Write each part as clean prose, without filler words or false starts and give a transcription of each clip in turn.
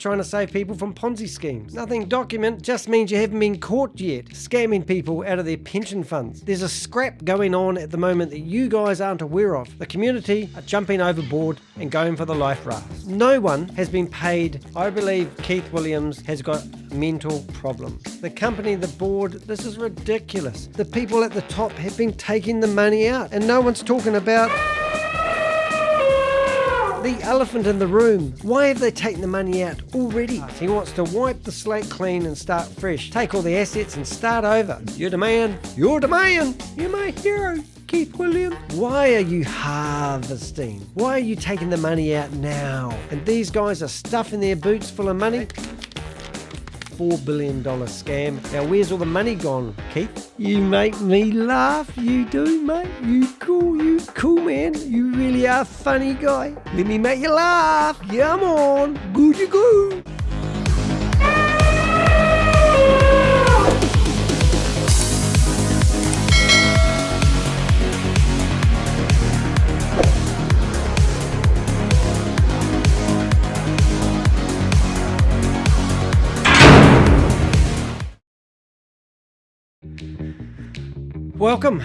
trying to save people from Ponzi schemes. Nothing document just means you haven't been caught yet, scamming people out of their pension funds. There's a scrap going on at the moment that you guys aren't aware of. The community are jumping overboard and going for the life raft. No one has been paid. I believe Keith Williams has got mental problems. The company, the board, this is ridiculous. The people at the top have been taking the money out and no one's talking about the elephant in the room. Why have they taken the money out already? He wants to wipe the slate clean and start fresh. Take all the assets and start over. You're the man. You're the man. You're my hero, Keith Williams. Why are you harvesting? Why are you taking the money out now? And these guys are stuffing their boots full of money. $4 billion scam. Now where's all the money gone, Keith? You make me laugh, you do, mate. You cool man. You really are a funny guy. Let me make you laugh. Come on, good you go. Welcome,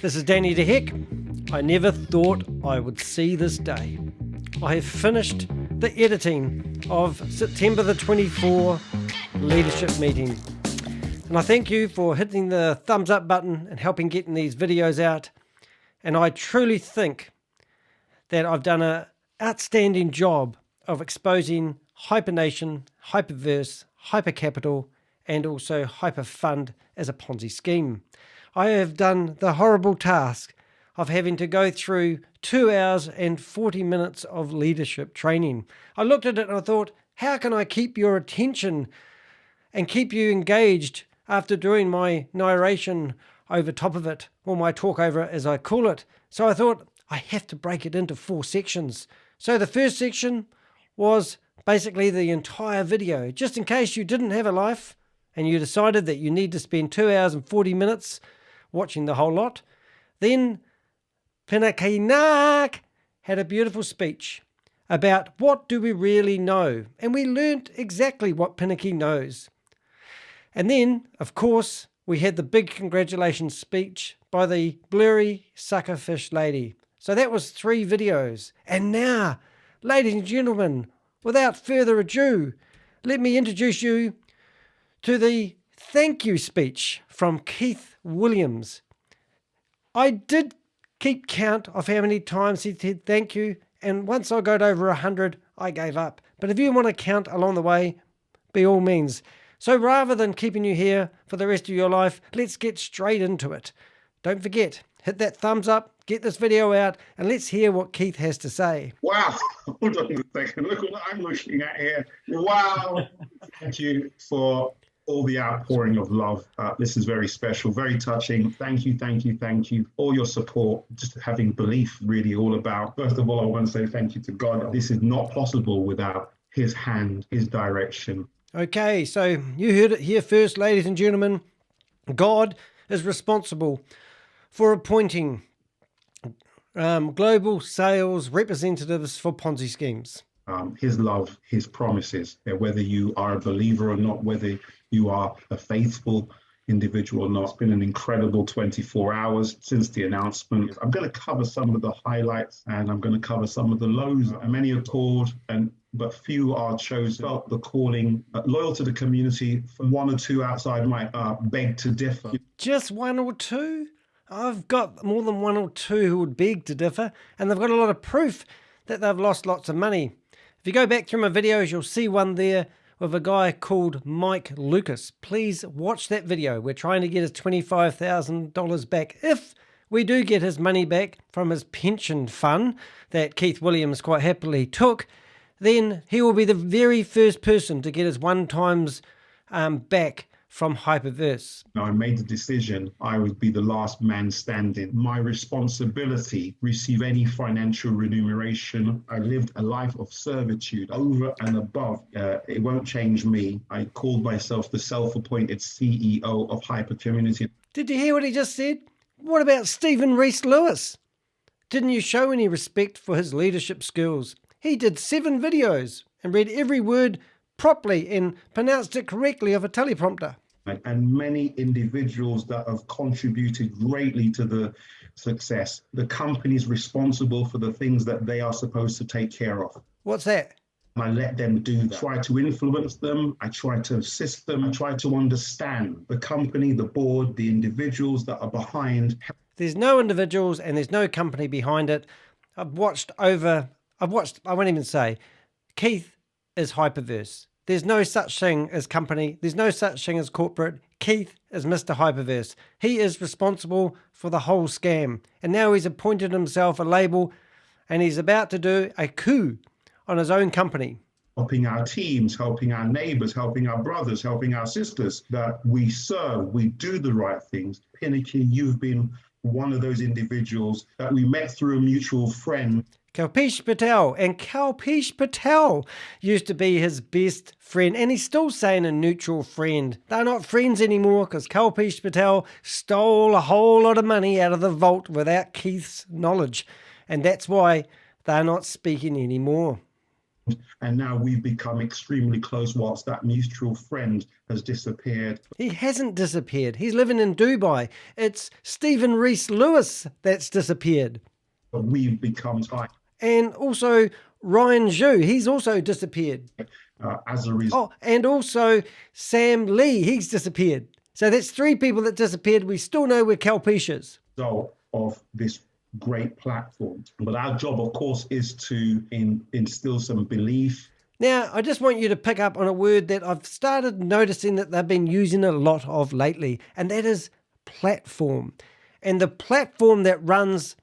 this is Danny the Heck. I never thought I would see this day. I have finished the editing of September the 24 leadership meeting. And I thank you for hitting the thumbs up button and helping getting these videos out. And I truly think that I've done an outstanding job of exposing HyperNation, Hyperverse, Hypercapital, and also Hyperfund as a Ponzi scheme. I have done the horrible task of having to go through 2 hours and 40 minutes of leadership training. I looked at it and I thought, how can I keep your attention and keep you engaged after doing my narration over top of it, or my talk over it as I call it. So I thought I have to break it into 4 sections. So the first section was basically the entire video, just in case you didn't have a life and you decided that you need to spend 2 hours and 40 minutes watching the whole lot. Then Pinakee Naik had a beautiful speech about what do we really know, and we learnt exactly what Pinakee knows. And then, of course, we had the big congratulations speech by the Blurry suckerfish lady. So that was 3 videos. And now, ladies and gentlemen, without further ado, let me introduce you to the thank you speech from Keith Williams. I did keep count of how many times he said thank you, and once I got over 100, I gave up. But if you want to count along the way, by all means. So rather than keeping you here for the rest of your life, let's get straight into it. Don't forget, hit that thumbs up, get this video out, and let's hear what Keith has to say. Wow, hold on a second. Look what I'm looking at here. Wow. Thank you for all the outpouring of love. This is very special, very touching. Thank you. All your support, just having belief, really all about. First of all, I want to say thank you to God. This is not possible without his hand, his direction. Okay, so you heard it here first, ladies and gentlemen. God is responsible for appointing global sales representatives for Ponzi schemes. His love, his promises, whether you are a believer or not, whether you are a faithful individual or not. It's been an incredible 24 hours since the announcement. I'm going to cover some of the highlights and I'm going to cover some of the lows. Many are called, but few are chosen. Felt the calling, loyal to the community. 1 or 2 outside might beg to differ. Just 1 or 2? I've got more than 1 or 2 who would beg to differ, and they've got a lot of proof that they've lost lots of money. If you go back through my videos, you'll see one there with a guy called Mike Lucas. Please watch that video. We're trying to get his $25,000 back. If we do get his money back from his pension fund that Keith Williams quite happily took, then he will be the very first person to get his 1 times back from Hyperverse. I made the decision I would be the last man standing. My responsibility, receive any financial remuneration. I lived a life of servitude over and above. It won't change me. I called myself the self-appointed CEO of HyperCommunity. Did you hear what he just said? What about Stephen Rees-Lewis? Didn't you show any respect for his leadership skills? He did 7 videos and read every word properly and pronounced it correctly of a teleprompter. And many individuals that have contributed greatly to the success. The company is responsible for the things that they are supposed to take care of. What's that? I let them do that. I try to influence them. I try to assist them. I try to understand the company, the board, the individuals that are behind. There's no individuals and there's no company behind it. I won't even say, Keith is Hyperverse. There's no such thing as company. There's no such thing as corporate. Keith is Mr. Hyperverse. He is responsible for the whole scam. And now he's appointed himself a label and he's about to do a coup on his own company. Helping our teams, helping our neighbors, helping our brothers, helping our sisters, that we serve, we do the right things. Pinakee, you've been one of those individuals that we met through a mutual friend. Kalpesh Patel. And Kalpesh Patel used to be his best friend. And he's still saying a neutral friend. They're not friends anymore because Kalpesh Patel stole a whole lot of money out of the vault without Keith's knowledge. And that's why they're not speaking anymore. And now we've become extremely close whilst that mutual friend has disappeared. He hasn't disappeared. He's living in Dubai. It's Stephen Reese Lewis that's disappeared. But we've become tight. And also Ryan Zhu, he's also disappeared. As a result. Oh, and also Sam Lee, he's disappeared. So that's 3 people that disappeared. We still know where Kalpesh is. Of this great platform. But our job, of course, is to instill some belief. Now, I just want you to pick up on a word that I've started noticing that they've been using a lot of lately, and that is platform. And the platform that runs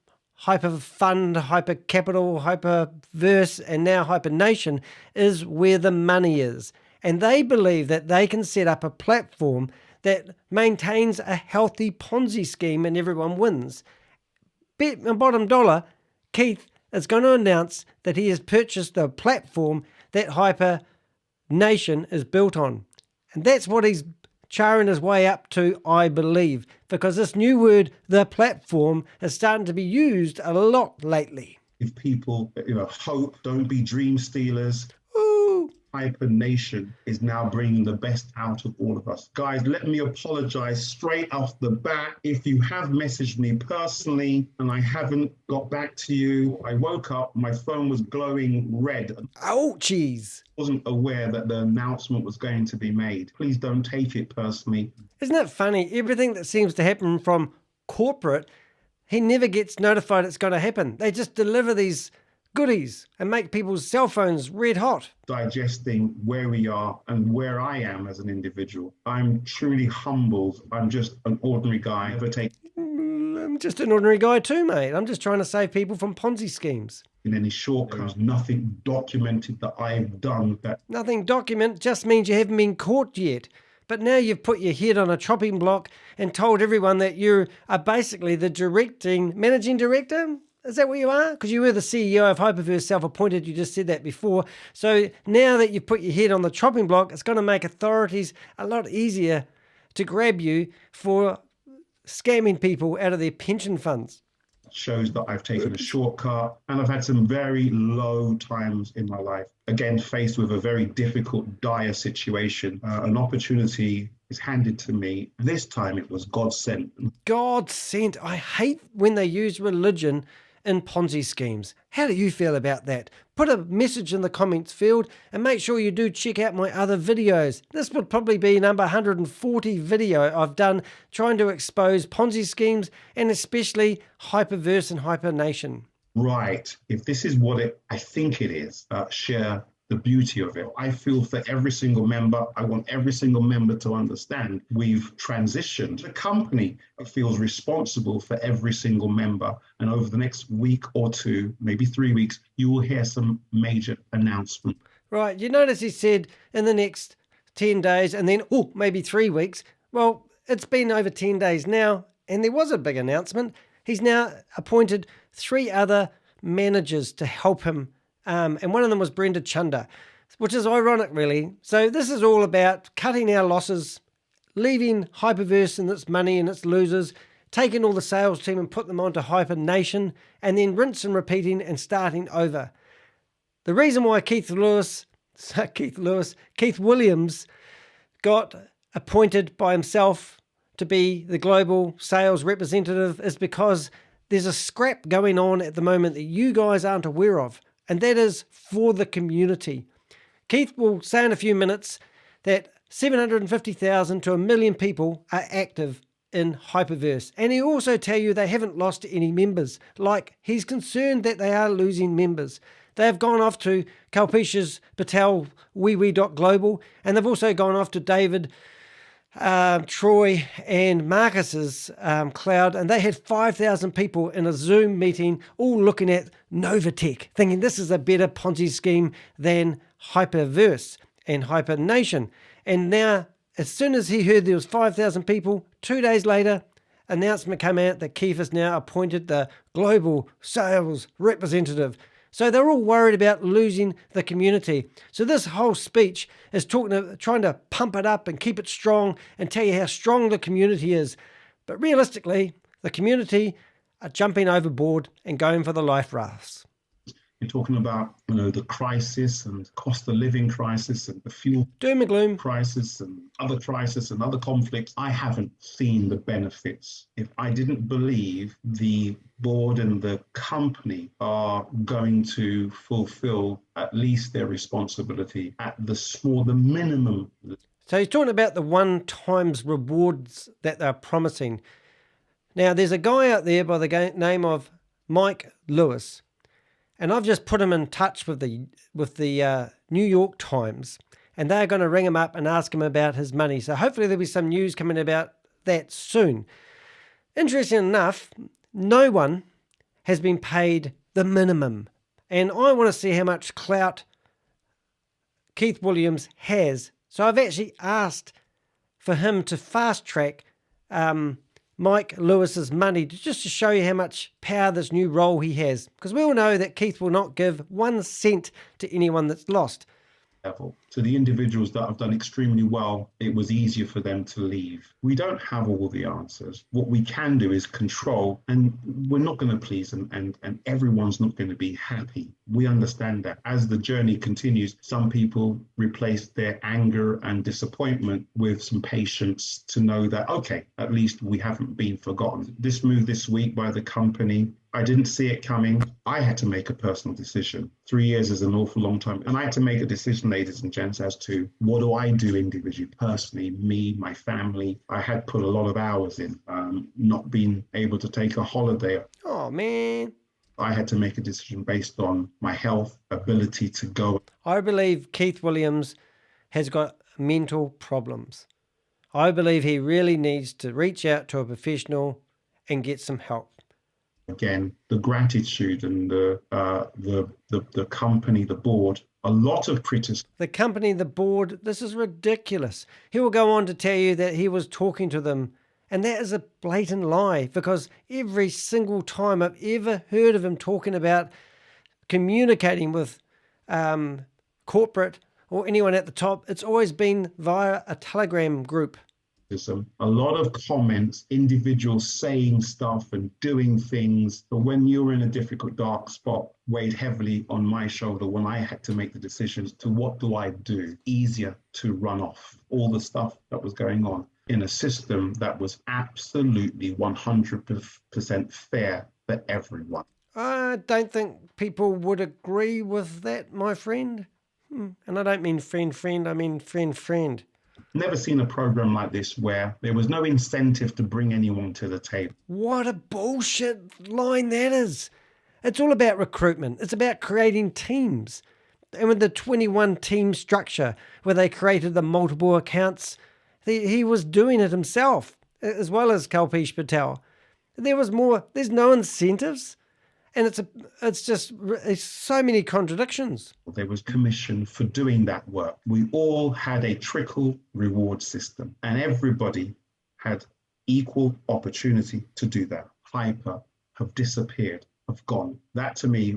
HyperFund, HyperCapital, Hyperverse, and now HyperNation is where the money is. And they believe that they can set up a platform that maintains a healthy Ponzi scheme and everyone wins. Bet my bottom dollar, Keith is going to announce that he has purchased the platform that HyperNation is built on. And that's what he's charring his way up to, I believe, because this new word, the platform, is starting to be used a lot lately. If people, hope, don't be dream stealers. Ooh. HyperNation is now bringing the best out of all of us. Guys, let me apologize straight off the bat. If you have messaged me personally and I haven't got back to you, I woke up, my phone was glowing red. Ouchies. I wasn't aware that the announcement was going to be made. Please don't take it personally. Isn't it funny? Everything that seems to happen from corporate, he never gets notified it's going to happen. They just deliver these goodies and make people's cell phones red hot. Digesting where we are and where I am as an individual. I'm truly humbled. I'm just an ordinary guy. I'm just an ordinary guy too, mate. I'm just trying to save people from Ponzi schemes. In any shortcuts, nothing documented that I've done. Nothing documented just means you haven't been caught yet. But now you've put your head on a chopping block and told everyone that you are basically the managing director. Is that what you are? Because you were the CEO of Hyperverse, self-appointed. You just said that before. So now that you've put your head on the chopping block, it's going to make authorities a lot easier to grab you for scamming people out of their pension funds. Shows that I've taken a shortcut and I've had some very low times in my life. Again, faced with a very difficult, dire situation. An opportunity is handed to me. This time it was God sent. God sent. I hate when they use religion in Ponzi schemes. How do you feel about that? Put a message in the comments field and make sure you do check out my other videos. This would probably be number 140 video I've done trying to expose Ponzi schemes and especially Hyperverse and HyperNation. Right. If this is what I think it is, share the beauty of it. I feel for every single member. I want every single member to understand we've transitioned. The company feels responsible for every single member. And over the next week or 2, maybe 3 weeks, you will hear some major announcement. Right. You notice he said in the next 10 days and then, maybe 3 weeks. Well, it's been over 10 days now. And there was a big announcement. He's now appointed 3 other managers to help him. And one of them was Brenda Chunda, which is ironic, really. So this is all about cutting our losses, leaving Hyperverse and its money and its losers, taking all the sales team and put them onto HyperNation, and then rinse and repeating and starting over. The reason why Keith Lewis So Keith Williams got appointed by himself to be the global sales representative is because there's a scrap going on at the moment that you guys aren't aware of, and that is for the community. Keith will say in a few minutes that 750,000 to 1 million people are active in Hyperverse, and he also tell you they haven't lost any members. Like, he's concerned that they are losing members. They have gone off to Kalpish's Patel wewe.Global, and they've also gone off to David, Troy and Marcus's cloud, and they had 5,000 people in a Zoom meeting all looking at Novatech, thinking this is a better Ponzi scheme than Hyperverse and HyperNation. And now, as soon as he heard there was 5,000 people, 2 days later, announcement came out that Keith is now appointed the global sales representative. So they're all worried about losing the community. So this whole speech is trying to pump it up and keep it strong and tell you how strong the community is. But realistically, the community are jumping overboard and going for the life rafts. You're talking about, the crisis and cost of living crisis and the fuel doom and gloom crisis and other crisis and other conflicts. I haven't seen the benefits. If I didn't believe the board and the company are going to fulfill at least their responsibility at the minimum. So he's talking about the one-times rewards that they're promising. Now, there's a guy out there by the name of Mike Lewis, and I've just put him in touch with the New York Times, and they're going to ring him up and ask him about his money. So hopefully there'll be some news coming about that soon. Interesting enough, no one has been paid the minimum, and I want to see how much clout Keith Williams has. So I've actually asked for him to fast track Mike Lewis's money just to show you how much power this new role he has. Because we all know that Keith will not give 1 cent to anyone that's lost. To the individuals that have done extremely well, it was easier for them to leave. We don't have all the answers. What we can do is control, and we're not going to please, and everyone's not going to be happy. We understand that. As the journey continues, some people replace their anger and disappointment with some patience to know that, okay, at least we haven't been forgotten. This move this week by the company, I didn't see it coming. I had to make a personal decision. 3 years is an awful long time. And I had to make a decision, ladies and gents, as to what do I do individually, personally, me, my family. I had put a lot of hours in, not being able to take a holiday. Oh, man. I had to make a decision based on my health, ability to go. I believe Keith Williams has got mental problems. I believe he really needs to reach out to a professional and get some help. Again, the gratitude and the company, the board, a lot of criticism. The company, the board, this is ridiculous. He will go on to tell you that he was talking to them, and that is a blatant lie, because every single time I've ever heard of him talking about communicating with corporate or anyone at the top, it's always been via a Telegram group. A lot of comments, individuals saying stuff and doing things. But when you're in a difficult, dark spot, weighed heavily on my shoulder when I had to make the decisions to what do I do? Easier to run off all the stuff that was going on in a system that was absolutely 100% fair for everyone. I don't think people would agree with that, my friend. And I don't mean friend, I mean friend. Never seen a program like this where there was no incentive to bring anyone to the table. What a bullshit line that is. It's all about recruitment. It's about creating teams. And with the 21 team structure where they created the multiple accounts, he was doing it himself, as well as Kalpish Patel. There's no incentives. And it's so many contradictions. There was commission for doing that work. We all had a trickle reward system, and everybody had equal opportunity to do that. Hyper have disappeared, have gone. That to me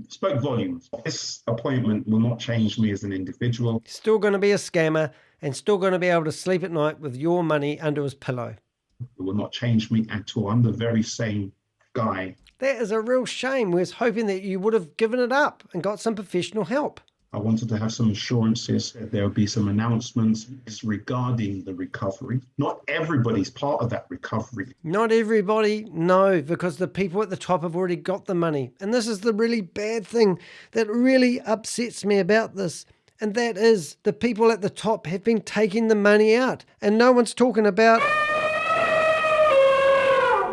spoke volumes. This appointment will not change me as an individual. Still going to be a scammer and still going to be able to sleep at night with your money under his pillow. It will not change me at all. I'm the very same guy. That is a real shame. We was hoping that you would have given it up and got some professional help. I wanted to have some assurances that there would be some announcements regarding the recovery. Not everybody's part of that recovery. Not everybody, no, because the people at the top have already got the money. And this is the really bad thing that really upsets me about this. And that is the people at the top have been taking the money out. And no one's talking about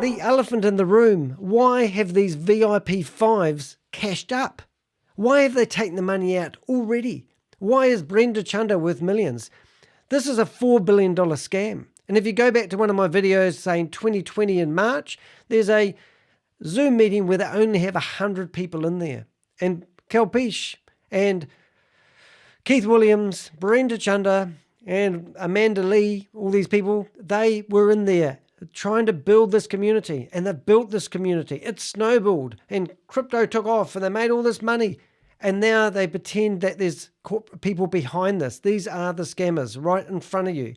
the elephant in the room. Why have these VIP fives cashed up? Why have they taken the money out already? Why is Brenda Chanda worth millions? This is a $4 billion scam. And if you go back to one of my videos saying 2020 in March, there's a Zoom meeting where they only have 100 people in there. And Kalpesh and Keith Williams, Brenda Chanda and Amanda Lee, all these people, they were in there trying to build this community. And they've built this community. It snowballed and crypto took off and they made all this money. And now they pretend that there's people behind this. These are the scammers right in front of you.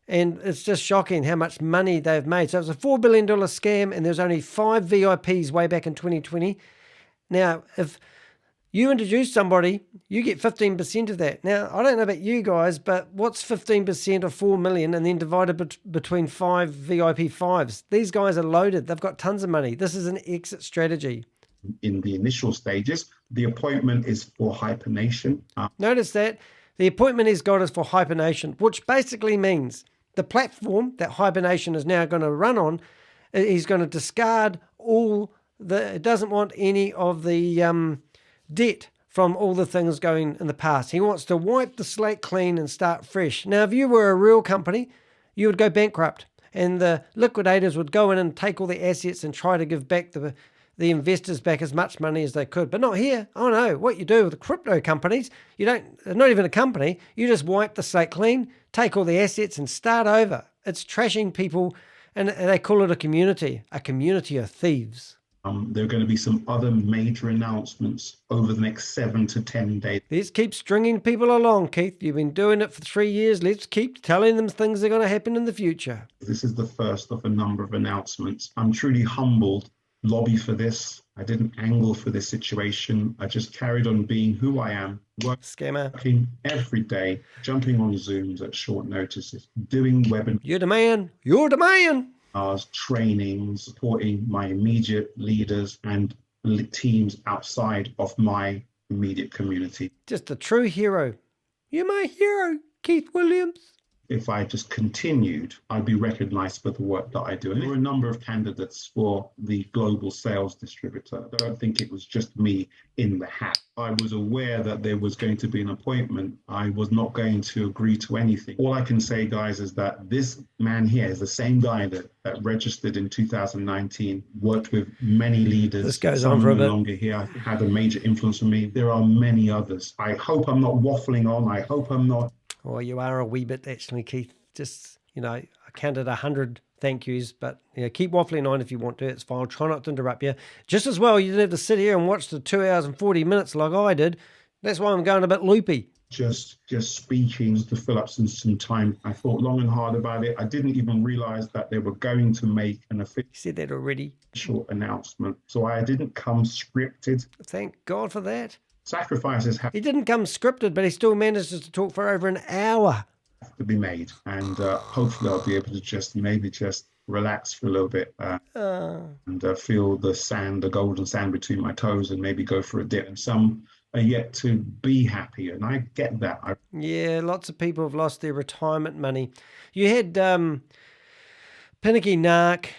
And it's just shocking how much money they've made. So it's a $4 billion scam and there's only 5 VIPs way back in 2020. Now, if you introduce somebody, you get 15% of that. Now, I don't know about you guys, but what's 15% of 4 million and then divided between 5 VIP 5s? These guys are loaded. They've got tons of money. This is an exit strategy. In the initial stages, the appointment is for HyperNation. Notice that the appointment he's got is for HyperNation, which basically means the platform that HyperNation is now going to run on, he's going to discard it doesn't want any of the debt from all the things going in the past. He wants to wipe the slate clean and start fresh. Now, if you were a real company, you would go bankrupt and the liquidators would go in and take all the assets and try to give back the investors back as much money as they could. But not here. Oh no, what you do with the crypto companies, they're not even a company, you just wipe the slate clean, take all the assets and start over. It's trashing people and they call it a community of thieves. There are going to be some other major announcements over the next 7 to 10 days. Let's keep stringing people along, Keith. You've been doing it for 3 years. Let's keep telling them things are going to happen in the future. This is the first of a number of announcements. I'm truly humbled. Lobby for this. I didn't angle for this situation. I just carried on being who I am, working every day, jumping on Zooms at short notices, doing webinars. You're the man. You're the man. Training, supporting my immediate leaders and teams outside of my immediate community. Just a true hero. You're my hero, Keith Williams. If I just continued, I'd be recognized for the work that I do. And there were a number of candidates for the global sales distributor. I don't think it was just me in the hat. I was aware that there was going to be an appointment. I was not going to agree to anything. All I can say, guys, is that this man here is the same guy that registered in 2019, worked with many leaders. This goes on for a bit. No longer here, had a major influence on me. There are many others. I hope I'm not waffling on. I hope I'm not. Well, you are a wee bit, actually, Keith. Just, I counted 100 thank yous, but keep waffling on if you want to. It's fine. I'll try not to interrupt you. Just as well, you didn't have to sit here and watch the 2 hours and 40 minutes like I did. That's why I'm going a bit loopy. Just speaking to fill up some time. I thought long and hard about it. I didn't even realize that they were going to make an official. You said that already. Announcement. So I didn't come scripted. Thank God for that. Sacrifices have He didn't come scripted, but he still manages to talk for over an hour. To be made, and hopefully I'll be able to just relax for a little bit and feel the golden sand between my toes, and maybe go for a dip. And some are yet to be happy, and I get that. Yeah, lots of people have lost their retirement money. You had Pinakee Naik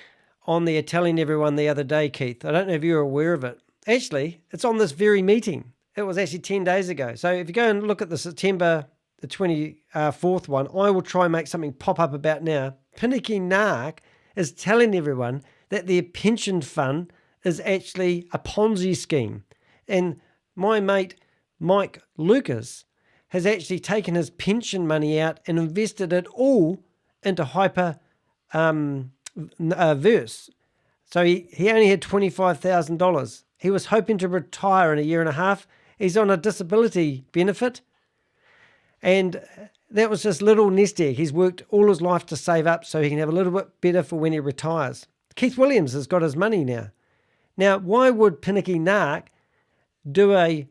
on there telling everyone the other day, Keith. I don't know if you're aware of it. Actually, it's on this very meeting. It was actually 10 days ago. So if you go and look at the September the 24th one, I will try and make something pop up about now. Pinakee Naik is telling everyone that their pension fund is actually a Ponzi scheme. And my mate, Mike Lucas, has actually taken his pension money out and invested it all into Hyperverse. So he only had $25,000. He was hoping to retire in a year and a half. He's on a disability benefit. And that was just little nest egg. He's worked all his life to save up so he can have a little bit better for when he retires. Keith Williams has got his money now. Now, why would Pinakee Naik do a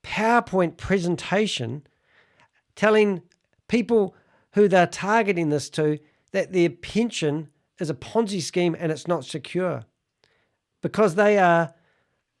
PowerPoint presentation telling people who they're targeting this to that their pension is a Ponzi scheme and it's not secure. Because they are,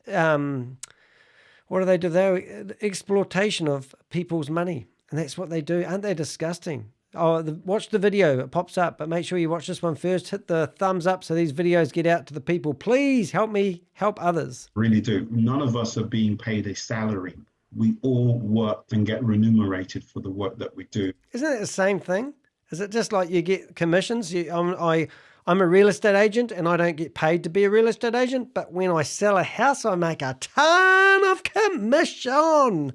what do they do? They're exploitation of people's money. And that's what they do. Aren't they disgusting? Oh, watch the video. It pops up. But make sure you watch this one first. Hit the thumbs up so these videos get out to the people. Please help me help others. Really do. None of us are being paid a salary. We all work and get remunerated for the work that we do. Isn't it the same thing? Is it just like you get commissions? I'm a real estate agent and I don't get paid to be a real estate agent, but when I sell a house, I make a ton of commission.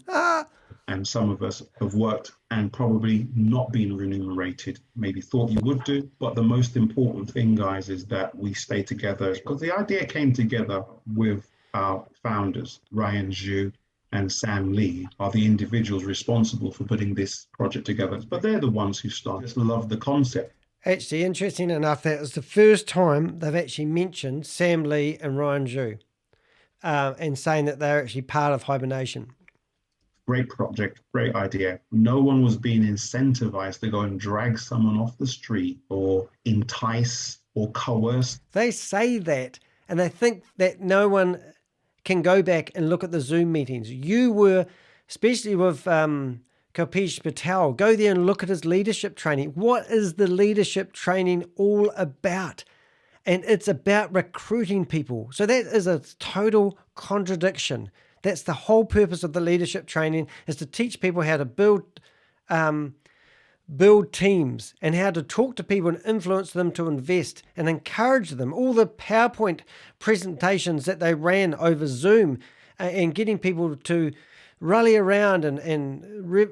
And some of us have worked and probably not been remunerated, maybe thought you would do. But the most important thing, guys, is that we stay together, because the idea came together with our founders, Ryan Zhu and Sam Lee, are the individuals responsible for putting this project together. But they're the ones who started. Just love the concept. Actually, interesting enough, that was the first time they've actually mentioned Sam Lee and Ryan Zhu and saying that they're actually part of HyperNation. Great project, great idea. No one was being incentivized to go and drag someone off the street or entice or coerce. They say that, and they think that no one can go back and look at the Zoom meetings. You were, especially with Kalpesh Patel, go there and look at his leadership training. What is the leadership training all about? And it's about recruiting people. So that is a total contradiction. That's the whole purpose of the leadership training, is to teach people how to build teams and how to talk to people and influence them to invest and encourage them. All the PowerPoint presentations that they ran over Zoom and getting people to rally around and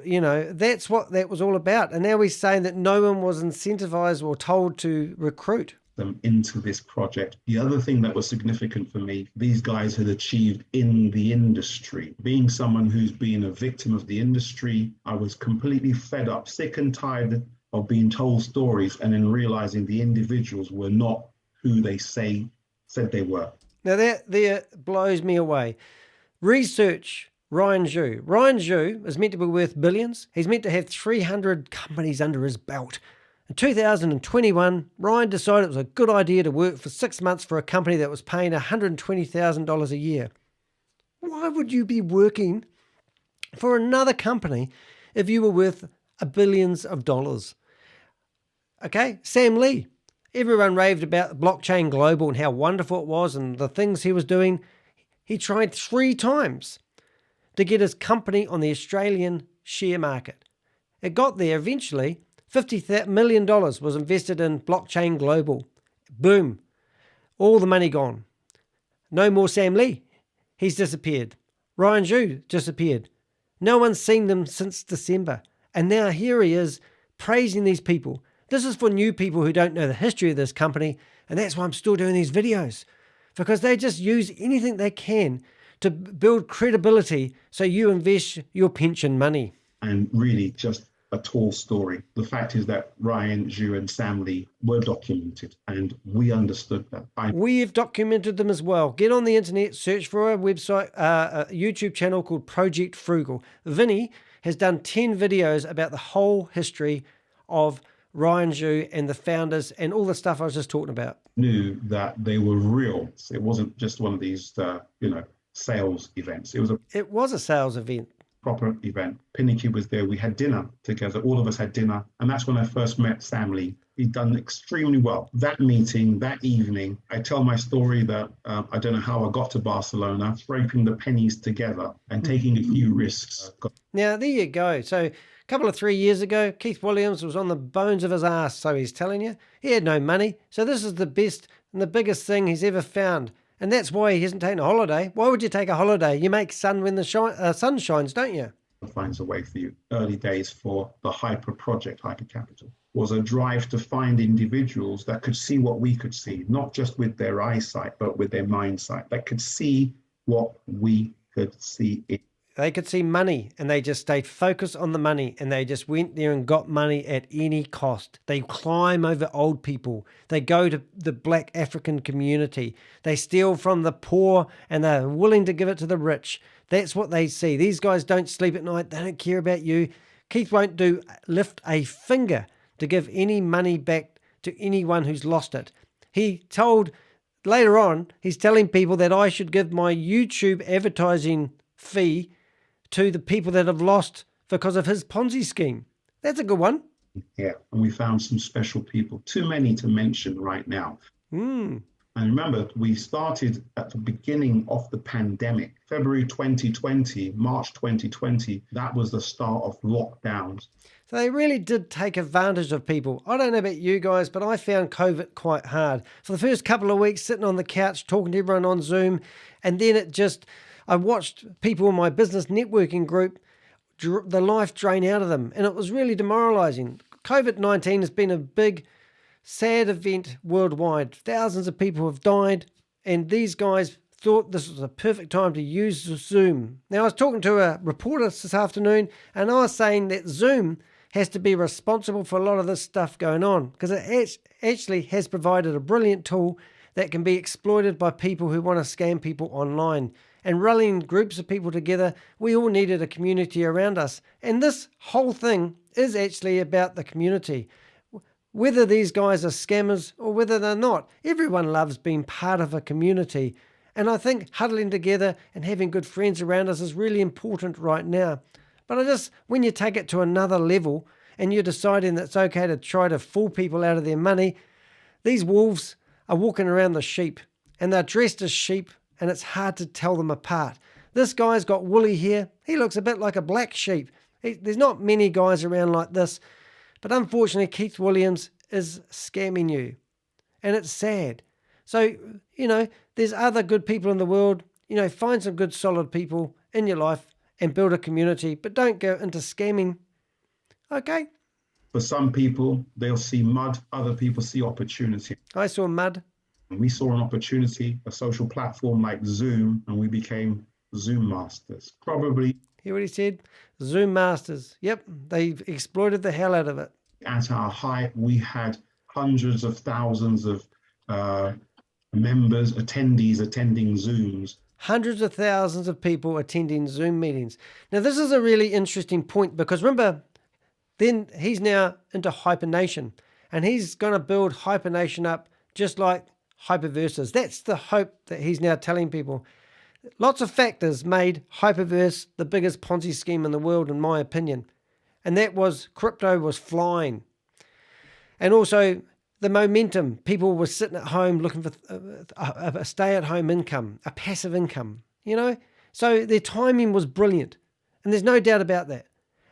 you know, that's what that was all about. And now we're saying that no one was incentivized or told to recruit them into this project. The other thing that was significant for me, these guys had achieved in the industry. Being someone who's been a victim of the industry, I was completely fed up, sick and tired of being told stories and then realizing the individuals were not who they said they were. Now that blows me away. Research Ryan Zhu. Ryan Zhu is meant to be worth billions. He's meant to have 300 companies under his belt. In 2021, Ryan decided it was a good idea to work for 6 months for a company that was paying $120,000 a year. Why would you be working for another company if you were worth billions of dollars? Okay, Sam Lee. Everyone raved about wewe.Global and how wonderful it was and the things he was doing. He tried 3 times to get his company on the Australian share market. It got there eventually. $50 million was invested in wewe.Global. Boom. All the money gone. No more Sam Lee. He's disappeared. Ryan Zhu disappeared. No one's seen them since December. And now here he is praising these people. This is for new people who don't know the history of this company. And that's why I'm still doing these videos. Because they just use anything they can to build credibility so you invest your pension money. And really just a tall story. The fact is that Ryan Zhu and Sam Lee were documented, and we understood that. We've documented them as well. Get on the internet, search for our website, a YouTube channel called Project Frugal. Vinny has done 10 videos about the whole history of Ryan Zhu and the founders and all the stuff I was just talking about. Knew that they were real. It wasn't just one of these, sales events. It was a sales event. Proper event. Pinakee was there. We had dinner together. All of us had dinner. And that's when I first met Sam Lee. He'd done extremely well. That meeting, that evening, I tell my story that I don't know how I got to Barcelona, scraping the pennies together and taking a few risks. Now, there you go. So a couple of 3 years ago, Keith Williams was on the bones of his ass. So he's telling you, he had no money. So this is the best and the biggest thing he's ever found. And that's why he hasn't taken a holiday. Why would you take a holiday? You make sun when the sun shines, don't you? Finds a way for you. Early days for the Hyper project, Hyper Capital, was a drive to find individuals that could see what we could see, not just with their eyesight, but with their mind sight, that could see what we could see. They could see money and they just stayed focused on the money, and they just went there and got money at any cost. They climb over old people. They go to the black African community. They steal from the poor and they're willing to give it to the rich. That's what they see. These guys don't sleep at night. They don't care about you. Keith won't lift a finger to give any money back to anyone who's lost it. He told, later on, he's telling people that I should give my YouTube advertising fee to the people that have lost because of his Ponzi scheme. That's a good one. Yeah, and we found some special people, too many to mention right now. And remember, we started at the beginning of the pandemic, February 2020, March 2020. That was the start of lockdowns. So they really did take advantage of people. I don't know about you guys, but I found COVID quite hard. For the first couple of weeks, sitting on the couch, talking to everyone on Zoom, and then I watched people in my business networking group, the life drain out of them, and it was really demoralizing. COVID-19 has been a big, sad event worldwide. Thousands of people have died, and these guys thought this was a perfect time to use Zoom. Now, I was talking to a reporter this afternoon, and I was saying that Zoom has to be responsible for a lot of this stuff going on, because it actually has provided a brilliant tool that can be exploited by people who want to scam people online. And rallying groups of people together, we all needed a community around us. And this whole thing is actually about the community. Whether these guys are scammers or whether they're not, everyone loves being part of a community. And I think huddling together and having good friends around us is really important right now. But when you take it to another level and you're deciding that it's okay to try to fool people out of their money, these wolves are walking around the sheep, and they're dressed as sheep, and it's hard to tell them apart. This guy's got woolly hair. He looks a bit like a black sheep. There's not many guys around like this. But unfortunately, Keith Williams is scamming you. And it's sad. So, there's other good people in the world. Find some good, solid people in your life and build a community. But don't go into scamming. Okay? For some people, they'll see mud. Other people see opportunity. I saw mud. We saw an opportunity, a social platform like Zoom, and we became Zoom masters. Probably. Hear what he said? Zoom masters. Yep, they exploited the hell out of it. At our height, we had hundreds of thousands of members, attendees attending Zooms. Hundreds of thousands of people attending Zoom meetings. Now, this is a really interesting point, because remember, then he's now into HyperNation, and he's going to build HyperNation up just like Hyperverses. That's the hope that he's now telling people. Lots of factors made Hyperverse the biggest Ponzi scheme in the world, in my opinion. And that was crypto was flying. And also the momentum. People were sitting at home looking for a stay-at-home income, a passive income, So their timing was brilliant. And there's no doubt about that.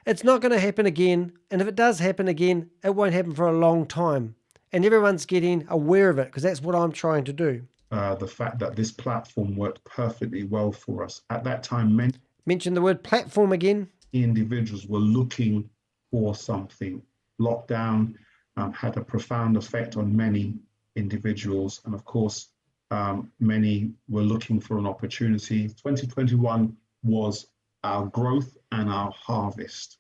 It's not going to happen again. And if it does happen again, it won't happen for a long time. And everyone's getting aware of it, because that's what I'm trying to do. The fact that this platform worked perfectly well for us. At that time, mention the word platform again. Individuals were looking for something. Lockdown had a profound effect on many individuals. And of course, many were looking for an opportunity. 2021 was our growth and our harvest.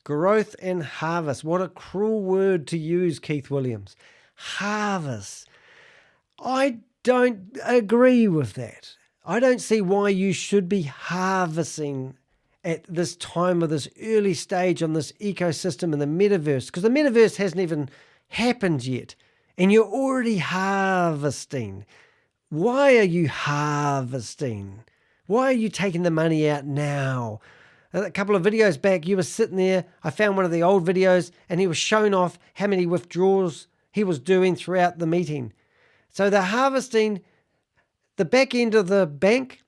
Growth and harvest. What a cruel word to use, Keith Williams. Harvest. I don't agree with that. I don't see why you should be harvesting at this time of this early stage on this ecosystem in the metaverse, because the metaverse hasn't even happened yet, and you're already harvesting. Why are you harvesting? Why are you taking the money out now? A couple of videos back, you were sitting there. I found one of the old videos, and he was showing off how many withdrawals he was doing throughout the meeting. So they're harvesting the back end of the bank.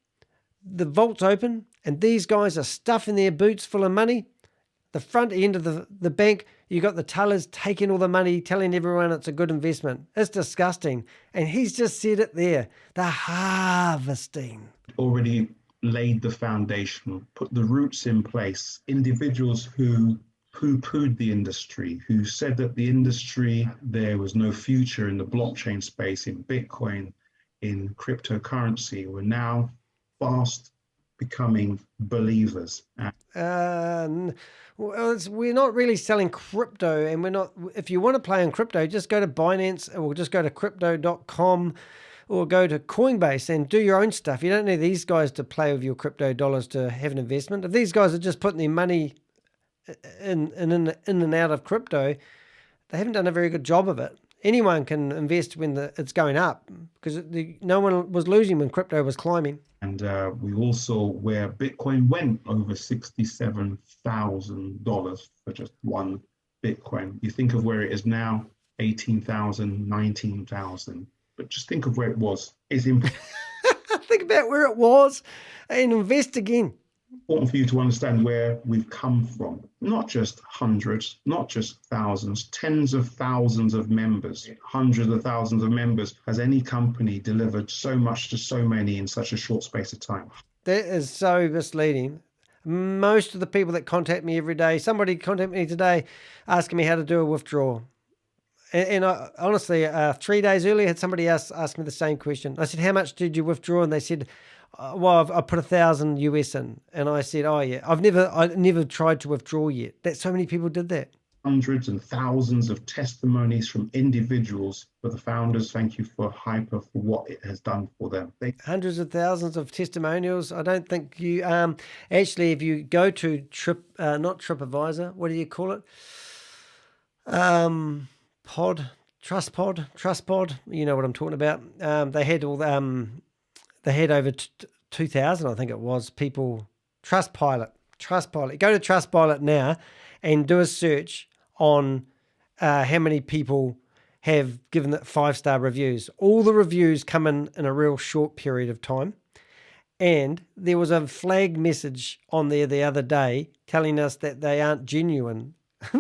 The vault's open, and these guys are stuffing their boots full of money. The front end of the bank, you got the tellers taking all the money, telling everyone it's a good investment. It's disgusting. And he's just said it there. They're harvesting. Already laid the foundation, put the roots in place. Individuals who poo-pooed the industry, who said that the industry, there was no future in the blockchain space, in Bitcoin, in cryptocurrency, were now fast becoming believers. Well, we're not really selling crypto, and we're not. If you want to play on crypto, just go to Binance or just go to crypto.com or go to Coinbase and do your own stuff. You don't need these guys to play with your crypto dollars to have an investment. If these guys are just putting their money in and out of crypto, they haven't done a very good job of it. Anyone can invest when it's going up, because no one was losing when crypto was climbing. And we all saw where Bitcoin went over $67,000 for just one Bitcoin. You think of where it is now, 18,000, 19,000. But just think of where it was. It's think about where it was and invest again. Important for you to understand where we've come from. Not just hundreds, not just thousands, tens of thousands of members, hundreds of thousands of members. Has any company delivered so much to so many in such a short space of time? That is so misleading. Most of the people that contact me every day, somebody contacted me today asking me how to do a withdrawal. And I, honestly, 3 days earlier, had somebody else ask me the same question. I said, how much did you withdraw? And they said, well, I put 1,000 US in. And I said, oh yeah, I never tried to withdraw yet. That so many people did that. Hundreds and thousands of testimonies from individuals. For the founders, thank you for Hyper for what it has done for them. Hundreds of thousands of testimonials. I don't think you actually, if you go to not TripAdvisor, what do you call it? Trustpod. You know what I'm talking about. They had over 2,000, I think it was, people. Trustpilot. Go to Trustpilot now and do a search on how many people have given it 5-star reviews. All the reviews come in a real short period of time. And there was a flag message on there the other day telling us that they aren't genuine.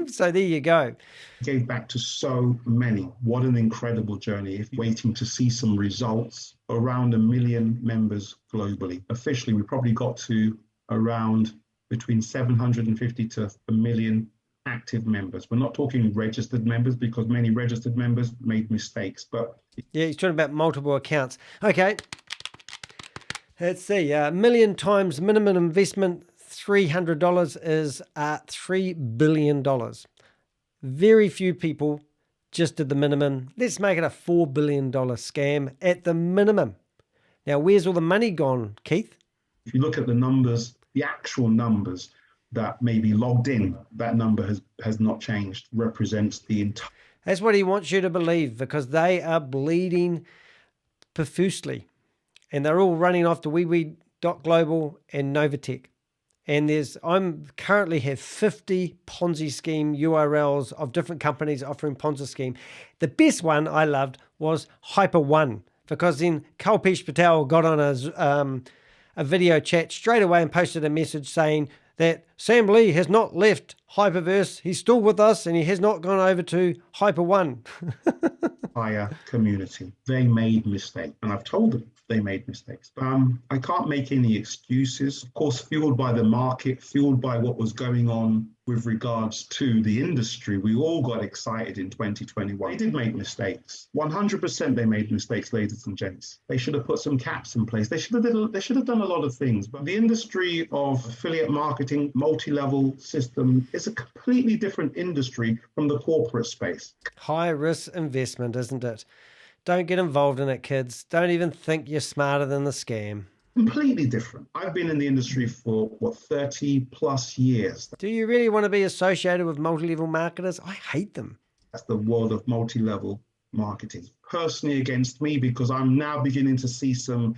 So there you go. Gave back to so many. What an incredible journey. If you're waiting to see some results, around 1 million members globally. Officially, we probably got to around between 750 to 1 million active members. We're not talking registered members, because many registered members made mistakes. But yeah, he's talking about multiple accounts. Okay. Let's see. $1 million times minimum investment, $300 is $3 billion. Very few people just did the minimum. Let's make it a $4 billion scam at the minimum. Now, where's all the money gone, Keith? If you look at the numbers, the actual numbers that may be logged in, that number has not changed, represents the entire. That's what he wants you to believe, because they are bleeding profusely. And they're all running off to wewe.Global and Novatech. And I'm currently have 50 Ponzi scheme URLs of different companies offering Ponzi scheme. The best one I loved was Hyper1, because then Kalpesh Patel got on a video chat straight away and posted a message saying that Sam Lee has not left Hyperverse. He's still with us and he has not gone over to Hyper1. Community. They made mistakes, and I've told them they made mistakes. But I can't make any excuses. Of course, fueled by the market, fueled by what was going on with regards to the industry, we all got excited in 2021. They did make mistakes. 100% they made mistakes, ladies and gents. They should have put some caps in place. They should have done a lot of things. But the industry of affiliate marketing, multi-level system, is a completely different industry from the corporate space. High risk investment, isn't it? Don't get involved in it, kids. Don't even think you're smarter than the scam. Completely different. I've been in the industry for 30 plus years. Do you really want to be associated with multi-level marketers? I hate them. That's the world of multi-level marketing. Personally against me, because I'm now beginning to see some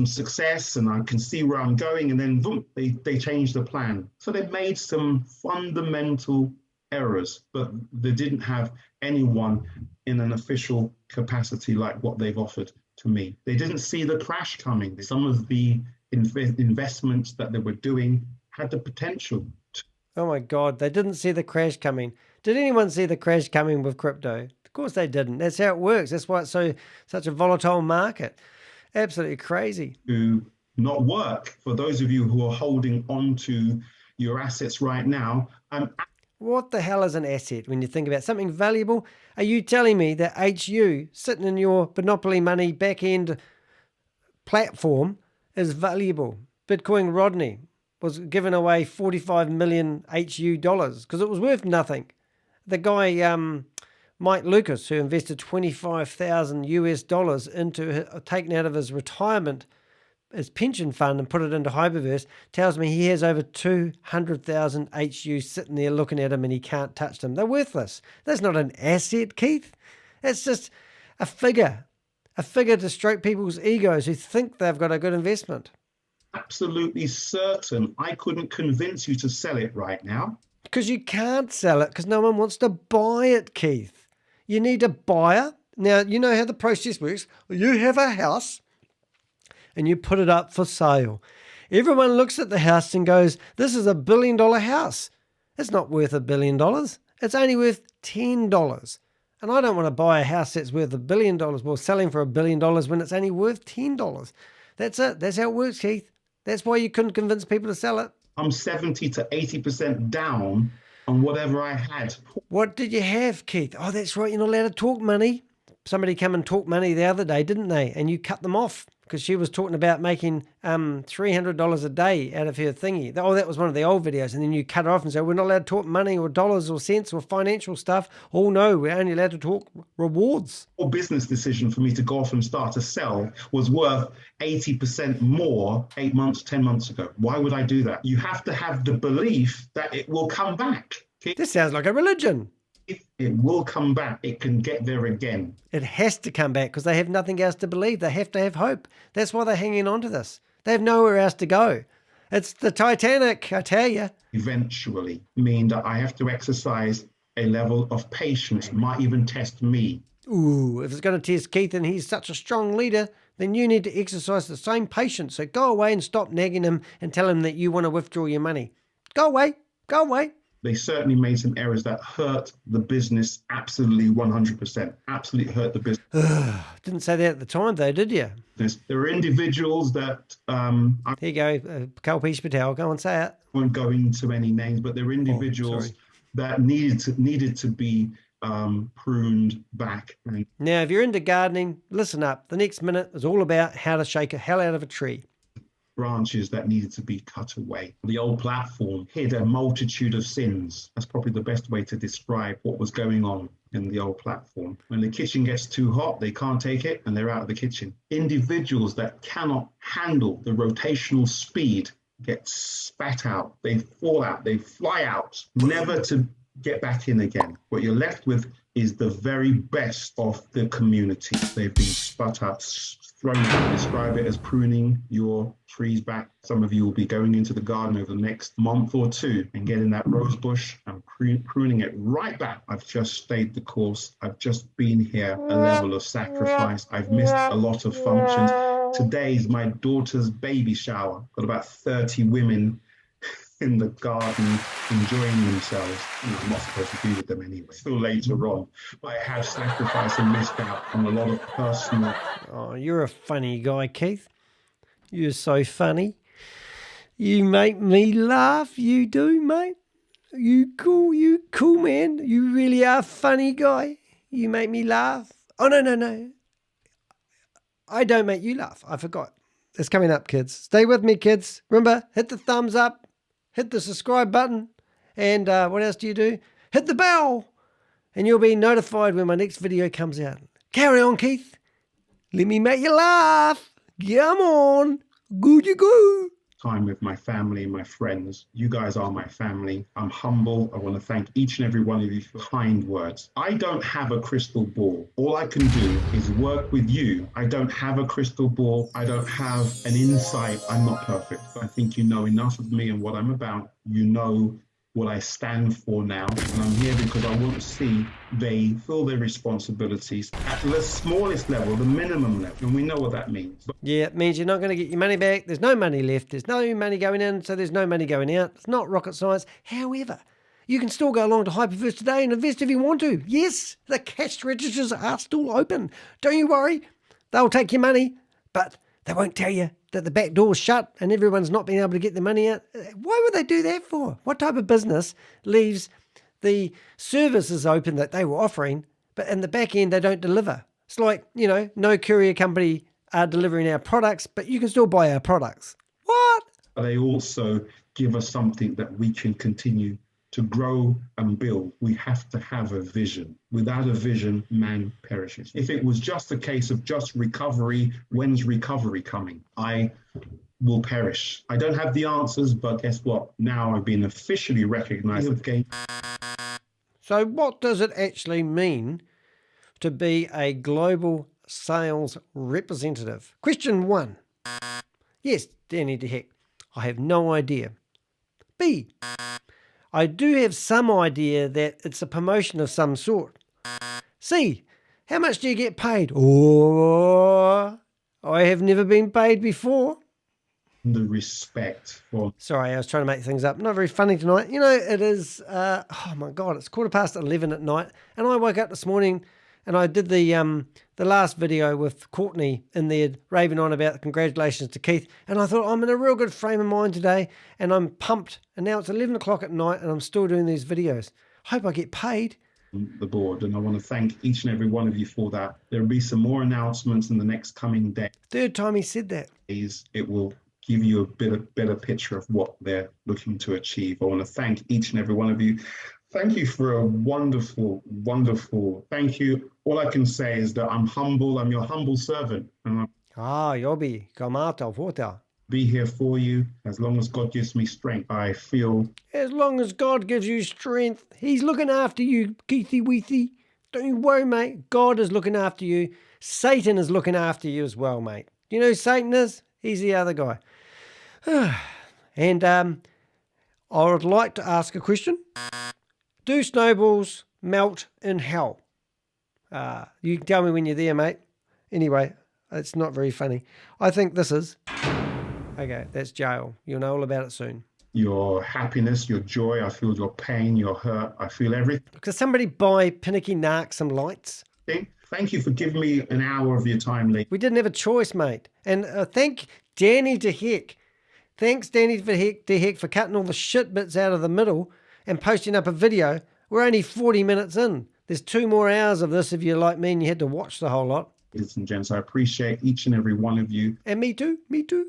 success, and I can see where I'm going, and then boom, they changed the plan. So they've made some fundamental errors, but they didn't have anyone in an official capacity like what they've offered to me. They didn't see the crash coming. Some of the investments that they were doing had the potential to. Oh my God, they didn't see the crash coming. Did anyone see the crash coming with crypto? Of course they didn't. That's how it works. That's why it's such a volatile market. Absolutely crazy. To not work. For those of you who are holding on to your assets right now, what the hell is an asset when you think about something valuable? Are you telling me that HU sitting in your Monopoly Money back-end platform is valuable? Bitcoin Rodney was giving away 45 million HU dollars because it was worth nothing. The guy, Mike Lucas, who invested 25,000 US dollars into taken out of his retirement, his pension fund, and put it into Hyperverse, tells me he has over 200,000 HU sitting there looking at him and he can't touch them. They're worthless. That's not an asset, Keith. It's just a figure to stroke people's egos who think they've got a good investment. Absolutely certain I couldn't convince you to sell it right now. Because you can't sell it because no one wants to buy it, Keith. You need a buyer. Now, you know how the process works. You have a house and you put it up for sale. Everyone looks at the house and goes, this is $1 billion house. It's not worth $1 billion. It's only worth $10. And I don't want to buy a house that's worth $1 billion, well, selling for $1 billion when it's only worth $10. That's it. That's how it works, Keith. That's why you couldn't convince people to sell it. I'm 70 to 80% down on whatever I had. What did you have, Keith? Oh, that's right. You're not allowed to talk money. Somebody come and talk money the other day, didn't they? And you cut them off because she was talking about making $300 a day out of her thingy. Oh, that was one of the old videos. And then you cut her off and say, we're not allowed to talk money or dollars or cents or financial stuff. Oh, no, we're only allowed to talk rewards. A business decision for me to go off and start to sell was worth 80% more 8 months, 10 months ago. Why would I do that? You have to have the belief that it will come back. Okay? This sounds like a religion. If it will come back, it can get there again. It has to come back because they have nothing else to believe. They have to have hope. That's why they're hanging on to this. They have nowhere else to go. It's the Titanic, I tell you. Eventually mean that I have to exercise a level of patience, might even test me. Ooh, if it's going to test Keith and he's such a strong leader, then you need to exercise the same patience. So go away and stop nagging him and tell him that you want to withdraw your money. Go away. Go away. They certainly made some errors that hurt the business absolutely 100%. Absolutely hurt the business. Didn't say that at the time, though, did you? There are individuals that... Here you go, Kalpesh Patel. Go and say it. I won't go into any names, but there are individuals that needed to be pruned back. Now, if you're into gardening, listen up. The next minute is all about how to shake a hell out of a tree. Branches that needed to be cut away. The old platform hid a multitude of sins. That's probably the best way to describe what was going on in the old platform. When the kitchen gets too hot, they can't take it and they're out of the kitchen. Individuals that cannot handle the rotational speed get spat out. They fall out. They fly out, never to get back in again. What you're left with is the very best of the community. They've been spat out, thrown out. Describe it as pruning your trees back. Some of you will be going into the garden over the next month or two and getting that rose bush and pruning it right back. I've just stayed the course. I've just been here, a level of sacrifice. I've missed a lot of functions. Today is my daughter's baby shower. Got about 30 women in the garden enjoying themselves. I'm not supposed to be with them anyway. Still later on, but I have sacrificed and missed out on a lot of personal. Oh, you're a funny guy, Keith. You're so funny. You make me laugh. You do, mate. You cool, man. You really are a funny guy. You make me laugh. Oh, no. I don't make you laugh. I forgot. It's coming up, kids. Stay with me, kids. Remember, hit the thumbs up. Hit the subscribe button. And what else do you do? Hit the bell. And you'll be notified when my next video comes out. Carry on, Keith. Let me make you laugh. Come on. Good you go. Time with my family, my friends. You guys are my family. I'm humble. I want to thank each and every one of you for kind words. I don't have a crystal ball. All I can do is work with you. I don't have a crystal ball. I don't have an insight. I'm not perfect. I think you know enough of me and what I'm about. You know what I stand for now. And I'm here because I want to see they fill their responsibilities at the smallest level, the minimum level. And we know what that means. Yeah, it means you're not going to get your money back. There's no money left. There's no money going in, so there's no money going out. It's not rocket science. However, you can still go along to Hyperverse today and invest if you want to. Yes, the cash registers are still open. Don't you worry. They'll take your money, but they won't tell you that the back door's shut and everyone's not being able to get the money out. Why would they do that for? What type of business leaves the services open that they were offering, but in the back end they don't deliver? It's like, no courier company are delivering our products, but you can still buy our products. What? but they also give us something that we can continue to grow and build. We have to have a vision. Without a vision, man perishes. If it was just a case of just recovery, when's recovery coming? I will perish. I don't have the answers, but guess what? Now I've been officially recognized again. So what does it actually mean to be a global sales representative? Question 1. Yes, Danny DeHeck, I have no idea. B. I do have some idea that it's a promotion of some sort. C. How much do you get paid? Or I have never been paid before. The respect for... Sorry, I was trying to make things up. Not very funny tonight. You know, it is, oh my God, it's 11:15 at night. And I woke up this morning and I did the last video with Courtney in there raving on about congratulations to Keith. And I thought, I'm in a real good frame of mind today and I'm pumped. And now it's 11 o'clock at night and I'm still doing these videos. Hope I get paid. The board, and I want to thank each and every one of you for that. There'll be some more announcements in the next coming days. Third time he said that. It will give you a better picture of what they're looking to achieve. I want to thank each and every one of you. Thank you for a wonderful, wonderful thank you. All I can say is that I'm humble. I'm your humble servant. And I'll be here for you as long as God gives me strength. I feel... As long as God gives you strength, he's looking after you, Keithy Weethy. Don't you worry, mate. God is looking after you. Satan is looking after you as well, mate. You know who Satan is? He's the other guy. And I would like to ask a question. Do snowballs melt in hell? You can tell me when you're there, mate. Anyway, it's not very funny. I think this is. Okay, that's jail. You'll know all about it soon. Your happiness, your joy, I feel your pain, your hurt, I feel everything. Could somebody buy Pinakee Naik some lights? Thank you for giving me an hour of your time, Lee. We didn't have a choice, mate. And thank Danny DeHeck. Thanks, Danny DeHeck, for cutting all the shit bits out of the middle and posting up a video. We're only 40 minutes in. There's 2 more hours of this if you're like me and you had to watch the whole lot. Ladies and gents, I appreciate each and every one of you. And me too, me too.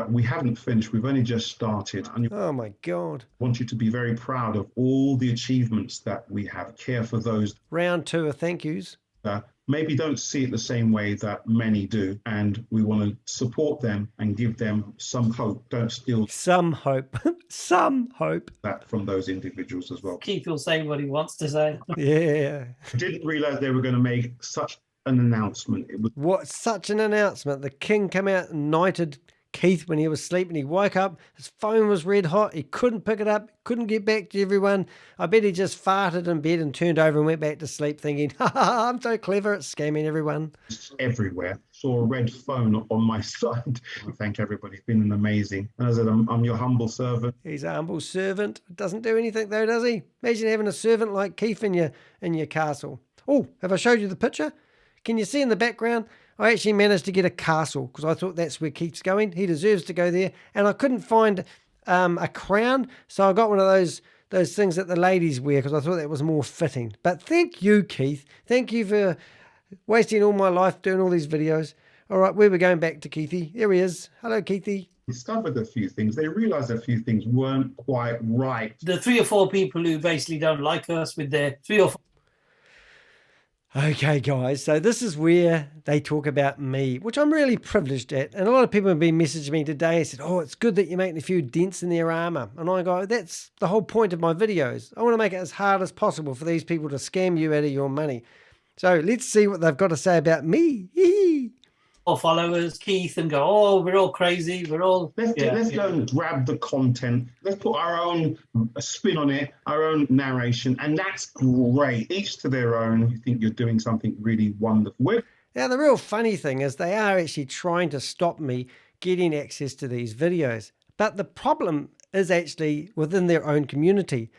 We haven't finished. We've only just started. Oh, my God. I want you to be very proud of all the achievements that we have. Care for those. Round 2 of thank yous. Maybe don't see it the same way that many do. And we want to support them and give them some hope. Don't steal some hope. Some hope. That from those individuals as well. Keith will say what he wants to say. Yeah. I didn't realize they were going to make such an announcement. What, such an announcement? The king came out and knighted Keith when he was sleeping. He woke up, his phone was red hot, he couldn't pick it up, couldn't get back to everyone. I bet he just farted in bed and turned over and went back to sleep thinking, ha ha, I'm so clever at scamming everyone. Everywhere. Saw a red phone on my side. Thank everybody. It's been amazing. And as I said, I'm your humble servant. He's a humble servant. Doesn't do anything though, does he? Imagine having a servant like Keith in your castle. Oh, have I showed you the picture? Can you see in the background? I actually managed to get a castle because I thought that's where Keith's going. He deserves to go there. And I couldn't find a crown, so I got one of those things that the ladies wear because I thought that was more fitting. But thank you, Keith. Thank you for wasting all my life doing all these videos. All right, we were going back to Keithy. There he is. Hello, Keithy. Discovered a few things. They realized a few things weren't quite right. The 3 or 4 people who basically don't like us with their 3 or 4... Okay, guys, so this is where they talk about me, which I'm really privileged at. And a lot of people have been messaging me today and said, oh, it's good that you're making a few dents in their armor. And I go, that's the whole point of my videos. I want to make it as hard as possible for these people to scam you out of your money. So let's see what they've got to say about me. Or followers, Keith, and go, oh, we're all crazy. We're all... Let's go and grab the content. Let's put our own spin on it, our own narration, and that's great. Each to their own. You think you're doing something really wonderful. Now, the real funny thing is they are actually trying to stop me getting access to these videos. But the problem is actually within their own community.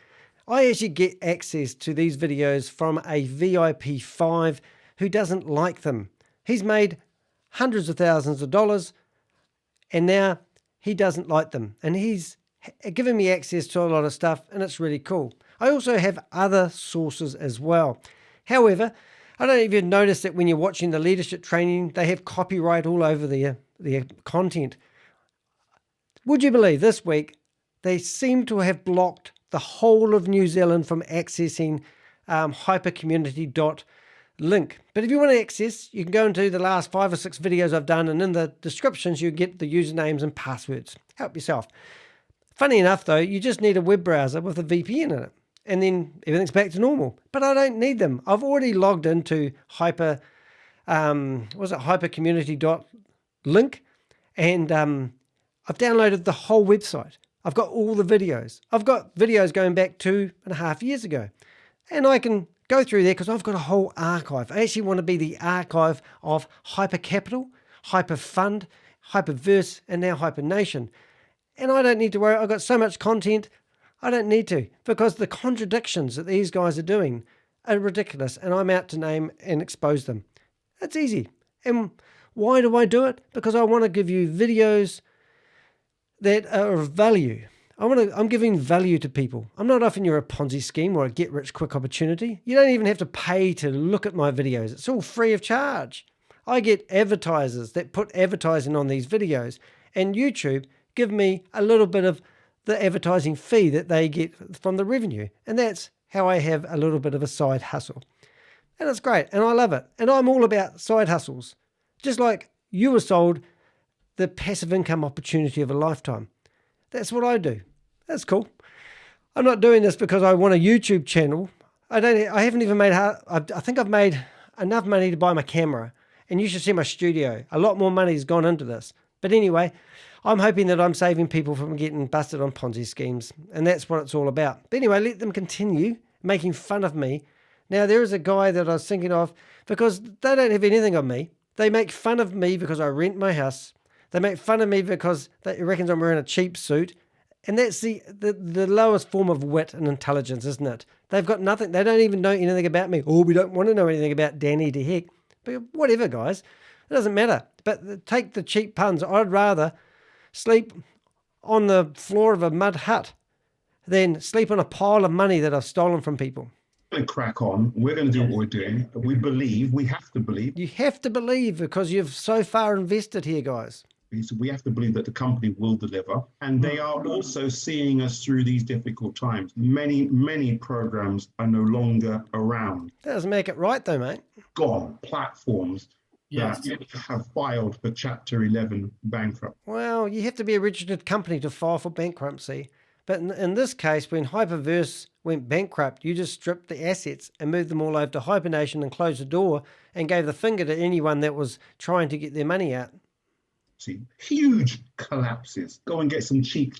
I actually get access to these videos from a VIP 5 who doesn't like them. He's made hundreds of thousands of dollars, and now he doesn't like them. And he's given me access to a lot of stuff, and it's really cool. I also have other sources as well. However, I don't know if you've noticed that when you're watching the leadership training, they have copyright all over their content. Would you believe this week they seem to have blocked the whole of New Zealand from accessing HyperCommunity.link. But if you want to access, you can go into the last 5 or 6 videos I've done, and in the descriptions you get the usernames and passwords. Help yourself. Funny enough though, you just need a web browser with a VPN in it, and then everything's back to normal. But I don't need them. I've already logged into HyperCommunity.link, and I've downloaded the whole website. I've got all the videos. I've got videos going back 2.5 years ago, and I can go through there because I've got a whole archive. I actually want to be the archive of Hypercapital, Hyperfund, Hyperverse, and now HyperNation. And I don't need to worry. I've got so much content. I don't need to, because the contradictions that these guys are doing are ridiculous, and I'm out to name and expose them. It's easy. And why do I do it? Because I want to give you videos that are of value. I'm giving value to people. I'm not offering you a Ponzi scheme or a get-rich-quick opportunity. You don't even have to pay to look at my videos. It's all free of charge. I get advertisers that put advertising on these videos, and YouTube give me a little bit of the advertising fee that they get from the revenue. And that's how I have a little bit of a side hustle. And it's great, and I love it. And I'm all about side hustles. Just like you were sold the passive income opportunity of a lifetime. That's what I do. That's cool. I'm not doing this because I want a YouTube channel. I haven't even made, I think I've made enough money to buy my camera, and you should see my studio. A lot more money's gone into this. But anyway, I'm hoping that I'm saving people from getting busted on Ponzi schemes, and that's what it's all about. But anyway, let them continue making fun of me. Now, there is a guy that I was thinking of, because they don't have anything on me. They make fun of me because I rent my house. They make fun of me because they reckon I'm wearing a cheap suit. And that's the lowest form of wit and intelligence, isn't it? They've got nothing. They don't even know anything about me. Oh, we don't want to know anything about Danny to heck. But whatever, guys. It doesn't matter. But take the cheap puns. I'd rather sleep on the floor of a mud hut than sleep on a pile of money that I've stolen from people. We're going to crack on. We're going to do what we're doing. We believe. We have to believe. You have to believe, because you've so far invested here, guys. We have to believe that the company will deliver, and they are also seeing us through these difficult times. Many programs are no longer around. That doesn't make it right though, mate. Gone. Platforms that have filed for Chapter 11 bankrupt. Well, you have to be a registered company to file for bankruptcy. But in this case, when Hyperverse went bankrupt, you just stripped the assets and moved them all over to HyperNation and closed the door and gave the finger to anyone that was trying to get their money out. See, huge collapses. Go and get some cheap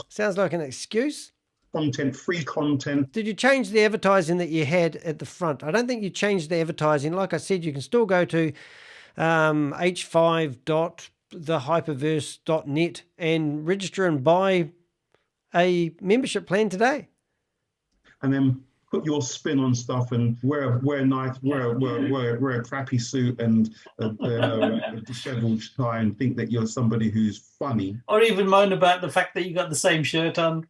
Sounds like an excuse. Content, free content. Did you change the advertising that you had at the front? I don't think you changed the advertising. Like I said, you can still go to h5.thehyperverse.net and register and buy a membership plan today. And then put your spin on stuff and wear a crappy suit and a disheveled tie and think that you're somebody who's funny. Or even moan about the fact that you got the same shirt on.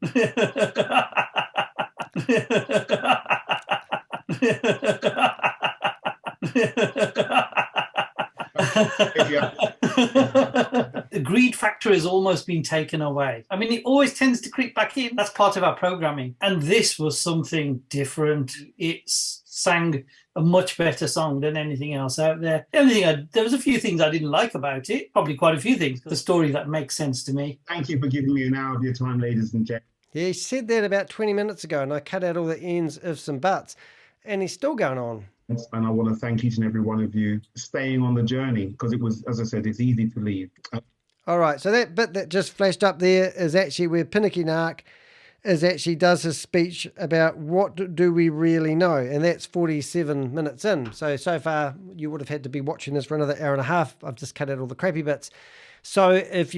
The greed factor has almost been taken away. I mean, it always tends to creep back in. That's part of our programming. And this was something different. It sang a much better song than anything else out there. There was a few things I didn't like about it. Probably quite a few things. The story that makes sense to me. Thank you for giving me an hour of your time, ladies and gentlemen. Yeah, he said that about 20 minutes ago, and I cut out all the ends, ifs, and buts. And he's still going on. And I want to thank each and every one of you for staying on the journey, because it was, as I said, it's easy to leave. All right, so that bit that just flashed up there is actually where Pinakee Naik does his speech about what do we really know, and that's 47 minutes in. So far, you would have had to be watching this for another hour and a half. I've just cut out all the crappy bits. So if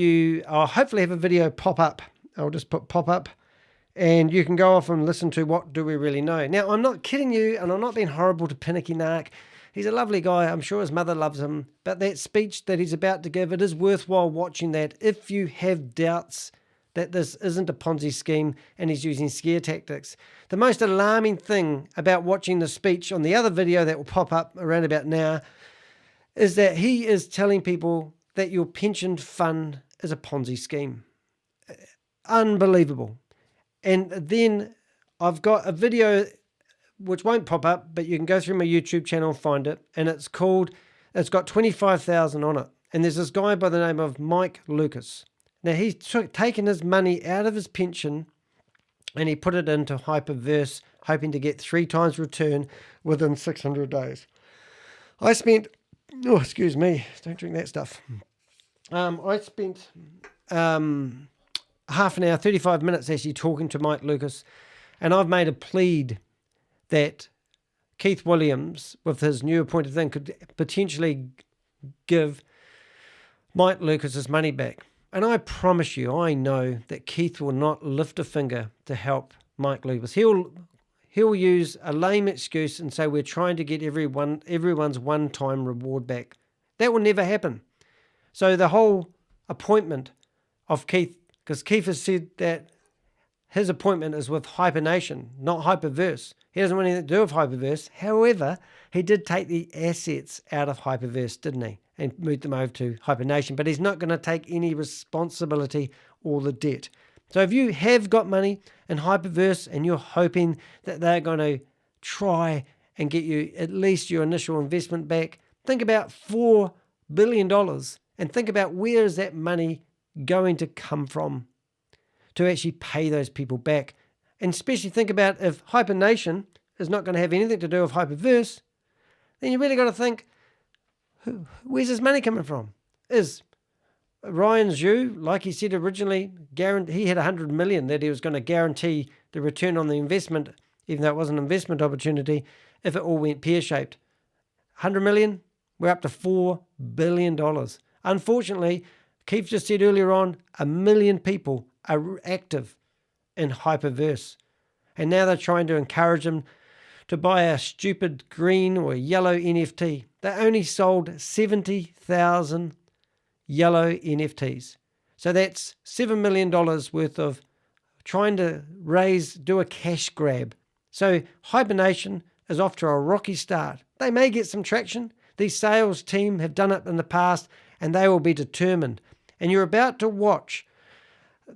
I'll hopefully have a video pop up. I'll just put pop up, and you can go off and listen to what do we really know. Now, I'm not kidding you, and I'm not being horrible to Pinakee Naik. He's a lovely guy. I'm sure his mother loves him. But that speech that he's about to give, it is worthwhile watching that if you have doubts that this isn't a Ponzi scheme and he's using scare tactics. The most alarming thing about watching the speech on the other video that will pop up around about now is that he is telling people that your pension fund is a Ponzi scheme. unbelievable. And then I've got a video which won't pop up, but you can go through my YouTube channel and find it. And it's got 25,000 on it. And there's this guy by the name of Mike Lucas. Now, he's taken his money out of his pension and he put it into Hyperverse, hoping to get 3 times return within 600 days. I spent, excuse me, don't drink that stuff. I spent half an hour, 35 minutes actually talking to Mike Lucas, and I've made a plead that Keith Williams, with his new appointed thing, could potentially give Mike Lucas his money back. And I promise you, I know that Keith will not lift a finger to help Mike Lucas. He'll use a lame excuse and say we're trying to get everyone's one-time reward back. That will never happen. So the whole appointment of Keith, because Keith has said that his appointment is with HyperNation, not Hyperverse. He doesn't want anything to do with Hyperverse. However, he did take the assets out of Hyperverse, didn't he? And moved them over to HyperNation. But he's not going to take any responsibility or the debt. So if you have got money in Hyperverse and you're hoping that they're going to try and get you at least your initial investment back, think about $4 billion and think about where is that money going to come from to actually pay those people back. And especially think about if HyperNation is not going to have anything to do with Hyperverse, then you really got to think, where's this money coming from? Is Ryan Zhu, like he said originally, he had 100 million that he was going to guarantee the return on the investment, even though it was an investment opportunity, if it all went pear-shaped. 100 million, we're up to $4 billion. Unfortunately, Keith just said earlier on, 1 million people are active in Hyperverse. And now they're trying to encourage them to buy a stupid green or yellow NFT. They only sold 70,000 yellow NFTs. So that's $7 million worth of trying to do a cash grab. So HyperNation is off to a rocky start. They may get some traction. These sales team have done it in the past and they will be determined. And you're about to watch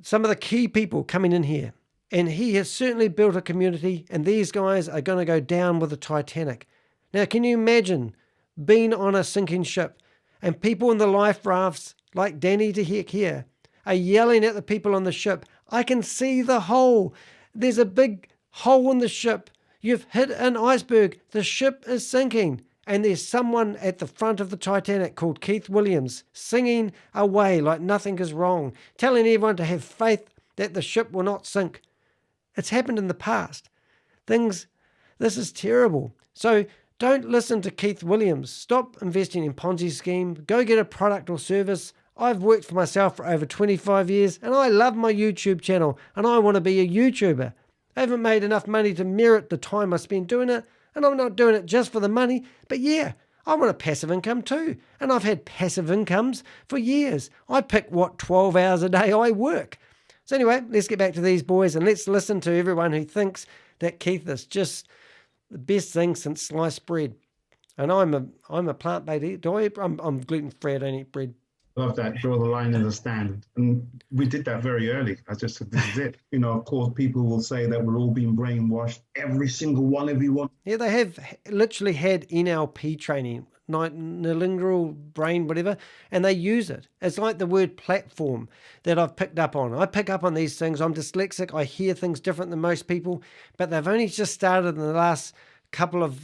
some of the key people coming in here. And he has certainly built a community, and these guys are going to go down with the Titanic. Now, can you imagine being on a sinking ship and people in the life rafts like Danny de Heck here are yelling at the people on the ship, I can see the hole. There's a big hole in the ship. You've hit an iceberg. The ship is sinking. And there's someone at the front of the Titanic called Keith Williams singing away like nothing is wrong, telling everyone to have faith that the ship will not sink. It's happened in the past. This is terrible. So don't listen to Keith Williams. Stop investing in Ponzi scheme. Go get a product or service. I've worked for myself for over 25 years and I love my YouTube channel and I want to be a YouTuber. I haven't made enough money to merit the time I spend doing it, and I'm not doing it just for the money, but yeah, I want a passive income too. And I've had passive incomes for years. I pick what 12 hours a day I work. So anyway, let's get back to these boys and let's listen to everyone who thinks that Keith is just the best thing since sliced bread. And I'm a plant-based eater. I'm gluten-free, I don't eat bread. Love that. Draw the line in the sand. And we did that very early. I just said, this is it. Of course, people will say that we're all being brainwashed. Every single one, everyone. Yeah, they have literally had NLP training, neurolingual brain, whatever, and they use it. It's like the word platform that I've picked up on. I pick up on these things. I'm dyslexic. I hear things different than most people, but they've only just started in the last couple of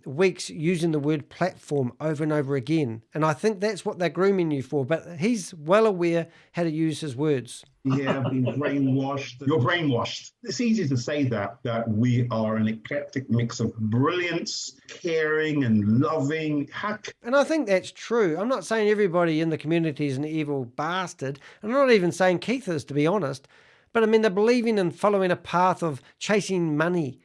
weeks using the word platform over and over again. And I think that's what they're grooming you for. But he's well aware how to use his words. Yeah, being brainwashed. You're brainwashed. It's easy to say that we are an eclectic mix of brilliance, caring and loving. Heck. And I think that's true. I'm not saying everybody in the community is an evil bastard. I'm not even saying Keith is, to be honest. But I mean, they're believing and following a path of chasing money.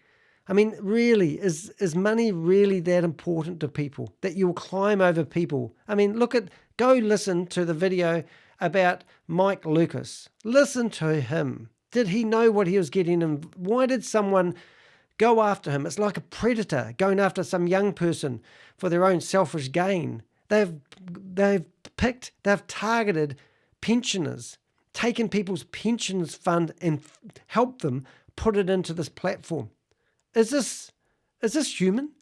I mean, really, is money really that important to people that you'll climb over people? I mean, go listen to the video about Mike Lucas. Listen to him. Did he know what he was getting? And why did someone go after him? It's like a predator going after some young person for their own selfish gain. They've targeted pensioners. taken people's pensions fund and helped them put it into this platform. Is this human?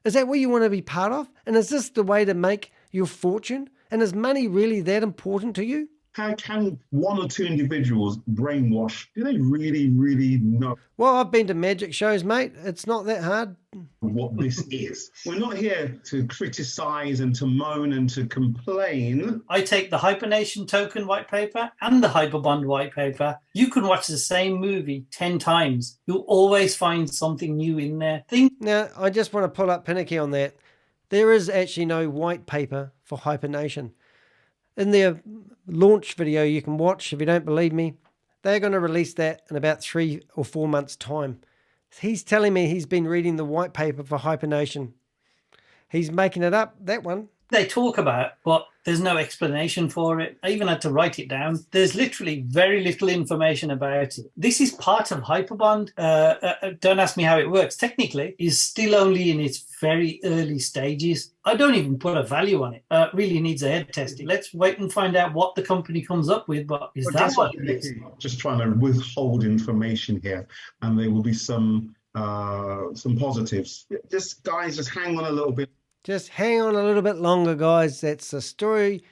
Is that what you want to be part of? And is this the way to make your fortune? And is money really that important to you? How can one or two individuals brainwash? Do they really, really know Well, I've been to magic shows, mate. It's not that hard. what this is? We're not here to criticize and to moan and to complain. I take the HyperNation token white paper and the Hyperbond white paper. You can watch the same movie 10 times. You'll always find something new in there. Now, I just want to pull up Pinakee on that. There is actually no white paper for HyperNation. In their launch video you can watch, if you don't believe me, they're going to release that in about 3 or 4 months' time. He's telling me he's been reading the white paper for HyperNation. He's making it up, that one. They talk about, but there's no explanation for it. I even had to write it down. There's literally very little information about it. This is part of Hyperbond. Don't ask me how it works. Technically, it's still only in its very early stages. I don't even put a value on it. Really needs a head testing. Let's wait and find out what the company comes up with. But is that what it is? Just trying to withhold information here, and there will be some positives. Just guys, just hang on a little bit. Just hang on a little bit longer, guys. That's the story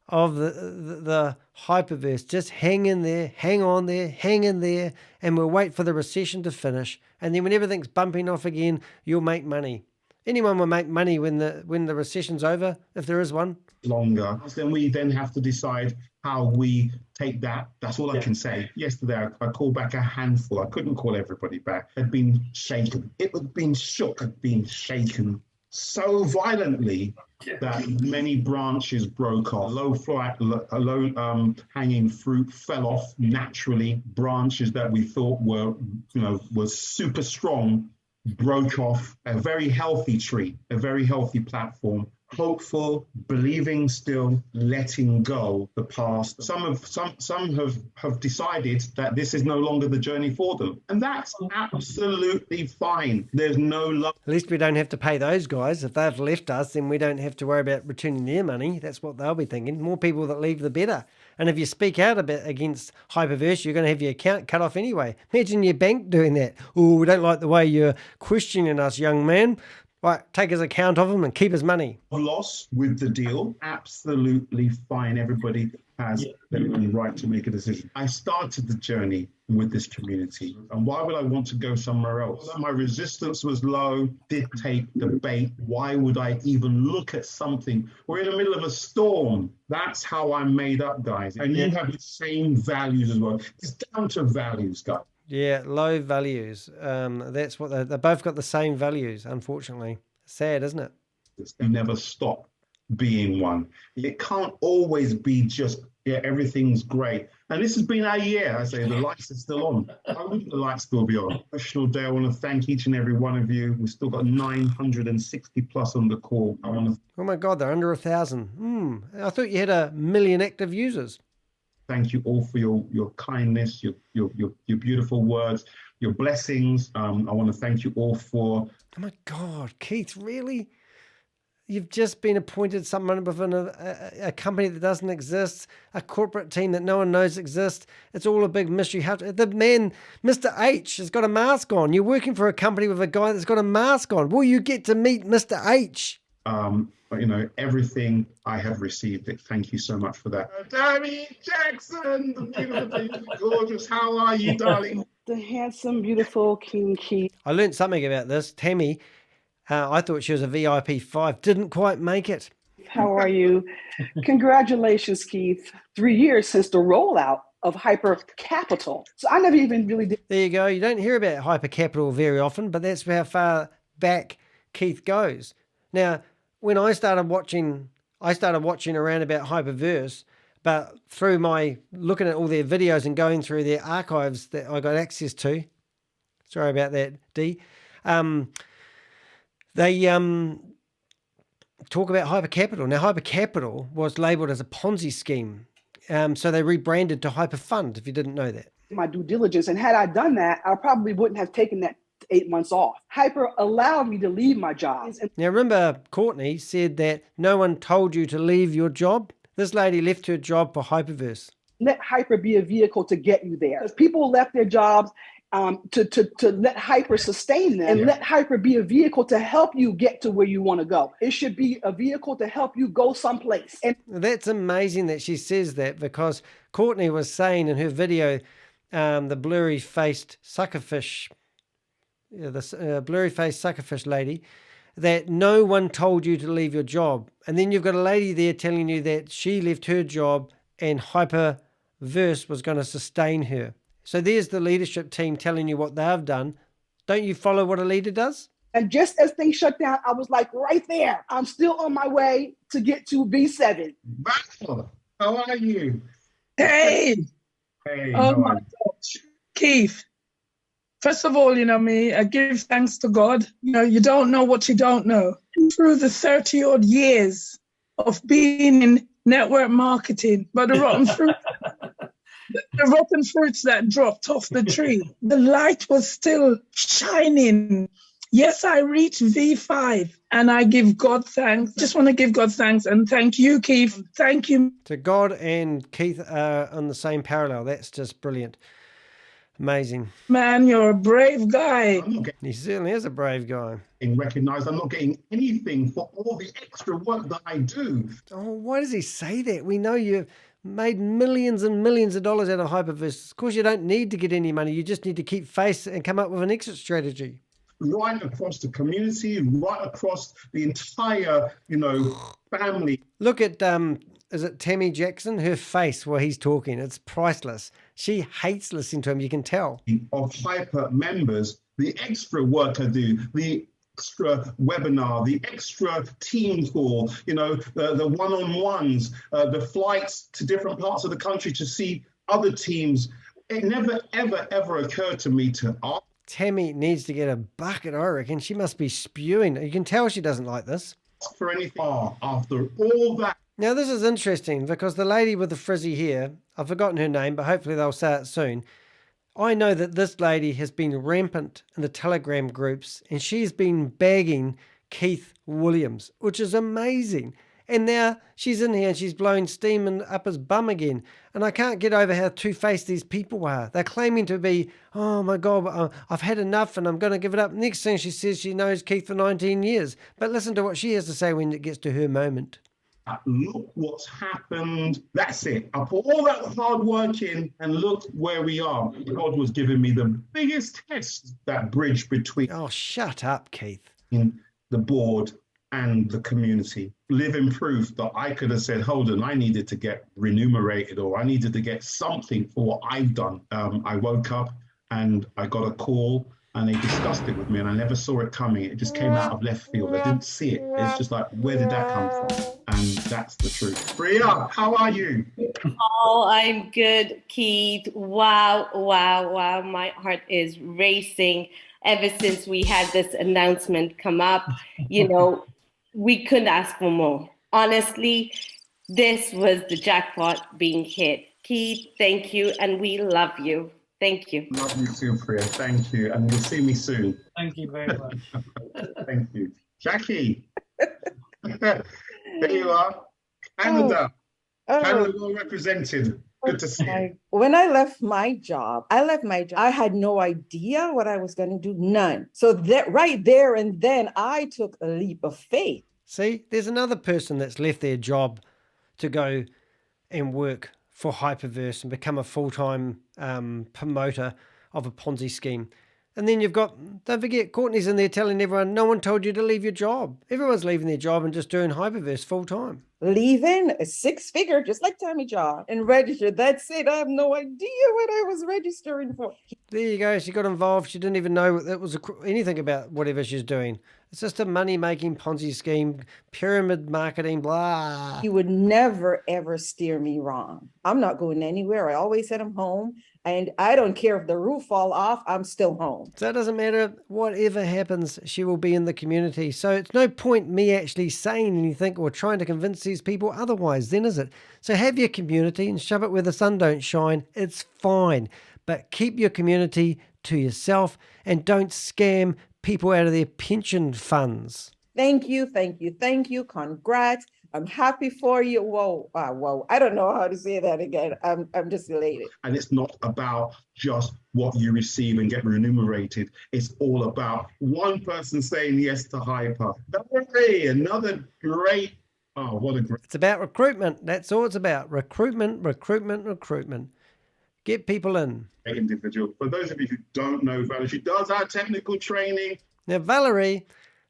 of the hyperverse. Just hang in there, hang on there, hang in there, and we'll wait for the recession to finish. And then when everything's bumping off again, you'll make money. Anyone will make money when the recession's over, if there is one. Longer. Then we have to decide how we take that. That's all I can say. Yesterday, I called back a handful. I couldn't call everybody back. Had been shaken. It had been shook. Had been shaken so violently that many branches broke off. Low hanging fruit fell off naturally. Branches that we thought were super strong broke off. A very healthy tree, a very healthy platform. Hopeful, believing still, letting go the past. Some have decided that this is no longer the journey for them, and that's absolutely fine. There's no love. At least we don't have to pay those guys. If they've left us, then we don't have to worry about returning their money. That's what they'll be thinking. More people that leave, the better. And if you speak out a bit against Hyperverse, you're going to have your account cut off anyway. Imagine your bank doing that. Oh, we don't like the way you're questioning us, young man. Right, take his account off him and keep his money. Loss with the deal, absolutely fine. Everybody has the right to make a decision. I started the journey with this community, and why would I want to go somewhere else? My resistance was low, dictate, debate. Why would I even look at something? We're in the middle of a storm. That's how I'm made up, guys. And you have the same values as well. It's down to values, guys. Yeah, low values. That's what they both got the same values, unfortunately. Sad, isn't it? You never stop being one. It can't always be just, everything's great. And this has been our year. I say the lights are still on. I wish the lights still be on. National Day, I want to thank each and every one of you. We've still got 960 plus on the call. Oh my God, they're under 1,000. I thought you had 1 million active users. Thank you all for your kindness, your beautiful words, your blessings. I want to thank you all for... Oh my God, Keith, really? You've just been appointed someone within a company that doesn't exist, a corporate team that no one knows exists. It's all a big mystery. The man, Mr. H, has got a mask on. You're working for a company with a guy that's got a mask on. Will you get to meet Mr. H? Everything I have received it. Thank you so much for that. Tami Jackson, the beautiful, gorgeous. How are you, darling? The handsome, beautiful King Keith. I learned something about this. Tammy, I thought she was a VIP 5. Didn't quite make it. How are you? Congratulations, Keith. 3 years since the rollout of Hyper Capital. So I never even really did. There you go. You don't hear about Hyper Capital very often, but that's how far back Keith goes. Now, when I started watching around about Hyperverse, but through my looking at all their videos and going through their archives that I got access to, sorry about that, D, they talk about Hyper Capital. Now, Hyper Capital was labelled as a Ponzi scheme, so they rebranded to Hyper Fund, if you didn't know that. My due diligence, and had I done that, I probably wouldn't have taken that 8 months off. Hyper allowed me to leave my job. Now, remember, Courtney said that no one told you to leave your job. This lady left her job for Hyperverse. let Hyper be a vehicle to get you there. Because people left their jobs to let Hyper sustain them, and let Hyper be a vehicle to help you get to where you want to go. It should be a vehicle to help you go someplace. And that's amazing that she says that, because Courtney was saying in her video, the blurry-faced suckerfish, the blurry-faced suckerfish lady, that no one told you to leave your job. And then you've got a lady there telling you that she left her job and Hyperverse was going to sustain her. So there's the leadership team telling you what they've done. Don't you follow what a leader does? And just as things shut down, I was like, right there, I'm still on my way to get to B7. How are you? Hey! Hey, Oh my gosh. Keith, first of all, I give thanks to God. You don't know what you don't know. Through the 30-odd years of being in network marketing, but the rotten fruit, the rotten fruits that dropped off the tree, the light was still shining. Yes, I reached V5 and I give God thanks. Just want to give God thanks and thank you, Keith. Thank you. So God and Keith are on the same parallel. That's just brilliant. Amazing. Man, you're a brave guy. He certainly is a brave guy. Recognized, I'm not getting anything for all the extra work that I do. Oh, why does he say that? We know you've made millions and millions of dollars out of Hyperverse. Of course, you don't need to get any money. You just need to keep face and come up with an exit strategy. Right across the community, right across the entire, family. Look at, is it Tami Jackson? Her face while he's talking, it's priceless. She hates listening to him, you can tell. Of Hyper members, the extra work I do, the extra webinar, the extra team call, the one-on-ones, the flights to different parts of the country to see other teams. It never, ever, ever occurred to me to ask. Tami needs to get a bucket, I reckon. She must be spewing. You can tell she doesn't like this. For anything after all that. Now, this is interesting because the lady with the frizzy hair, I've forgotten her name, but hopefully they'll say it soon. I know that this lady has been rampant in the Telegram groups and she's been bagging Keith Williams, which is amazing. And now she's in here and she's blowing steam up his bum again. And I can't get over how two-faced these people are. They're claiming to be, oh my God, I've had enough and I'm going to give it up. Next thing she says she knows Keith for 19 years. But listen to what she has to say when it gets to her moment. Look what's happened. That's it. I put all that hard work in and look where we are. God was giving me the biggest test, that bridge between. Oh, shut up, Keith. In the board and the community. Living proof that I could have said, hold on, I needed to get remunerated or I needed to get something for what I've done. I woke up and I got a call and they discussed it with me and I never saw it coming. It just came out of left field. I didn't see it. It's just like, where did that come from? And that's the truth. Priya, how are you? Oh, I'm good, Keith. Wow. My heart is racing ever since we had this announcement come up. We couldn't ask for more. Honestly, this was the jackpot being hit. Keith, thank you, and we love you. Thank you. Love you too, Priya. Thank you. And you'll see me soon. Thank you very much. Thank you. Jacqui. There you are. Canada. Canada well represented. Good to see you. When I left my job, I had no idea what I was going to do. None. So that right there and then I took a leap of faith. See, there's another person that's left their job to go and work for Hyperverse and become a full-time promoter of a Ponzi scheme. And then you've got, don't forget, Courtney's in there telling everyone, no one told you to leave your job. Everyone's leaving their job and just doing Hyperverse full-time. Leaving a 6-figure, just like Tami job, and registered. That's it. I have no idea what I was registering for. There you go. She got involved. She didn't even know that was anything about whatever she's doing. It's just a money-making Ponzi scheme, pyramid marketing, blah. You would never, ever steer me wrong. I'm not going anywhere. I always said I'm home. And I don't care if the roof fall off, I'm still home. So it doesn't matter. Whatever happens, she will be in the community. So it's no point me actually saying anything or trying to convince these people otherwise, then, is it? So have your community and shove it where the sun don't shine. It's fine. But keep your community to yourself and don't scam people out of their pension funds. Thank you, thank you, thank you. Congrats. I'm happy for you. Whoa, whoa. I don't know how to say that again. I'm just elated. And it's not about just what you receive and get remunerated. It's all about one person saying yes to Hyper. Hey, another great, oh, what a great. It's about recruitment. That's all it's about. Recruitment, recruitment, recruitment. Get people in. Individual. For those of you who don't know Valerie, she does our technical training. Now, Valerie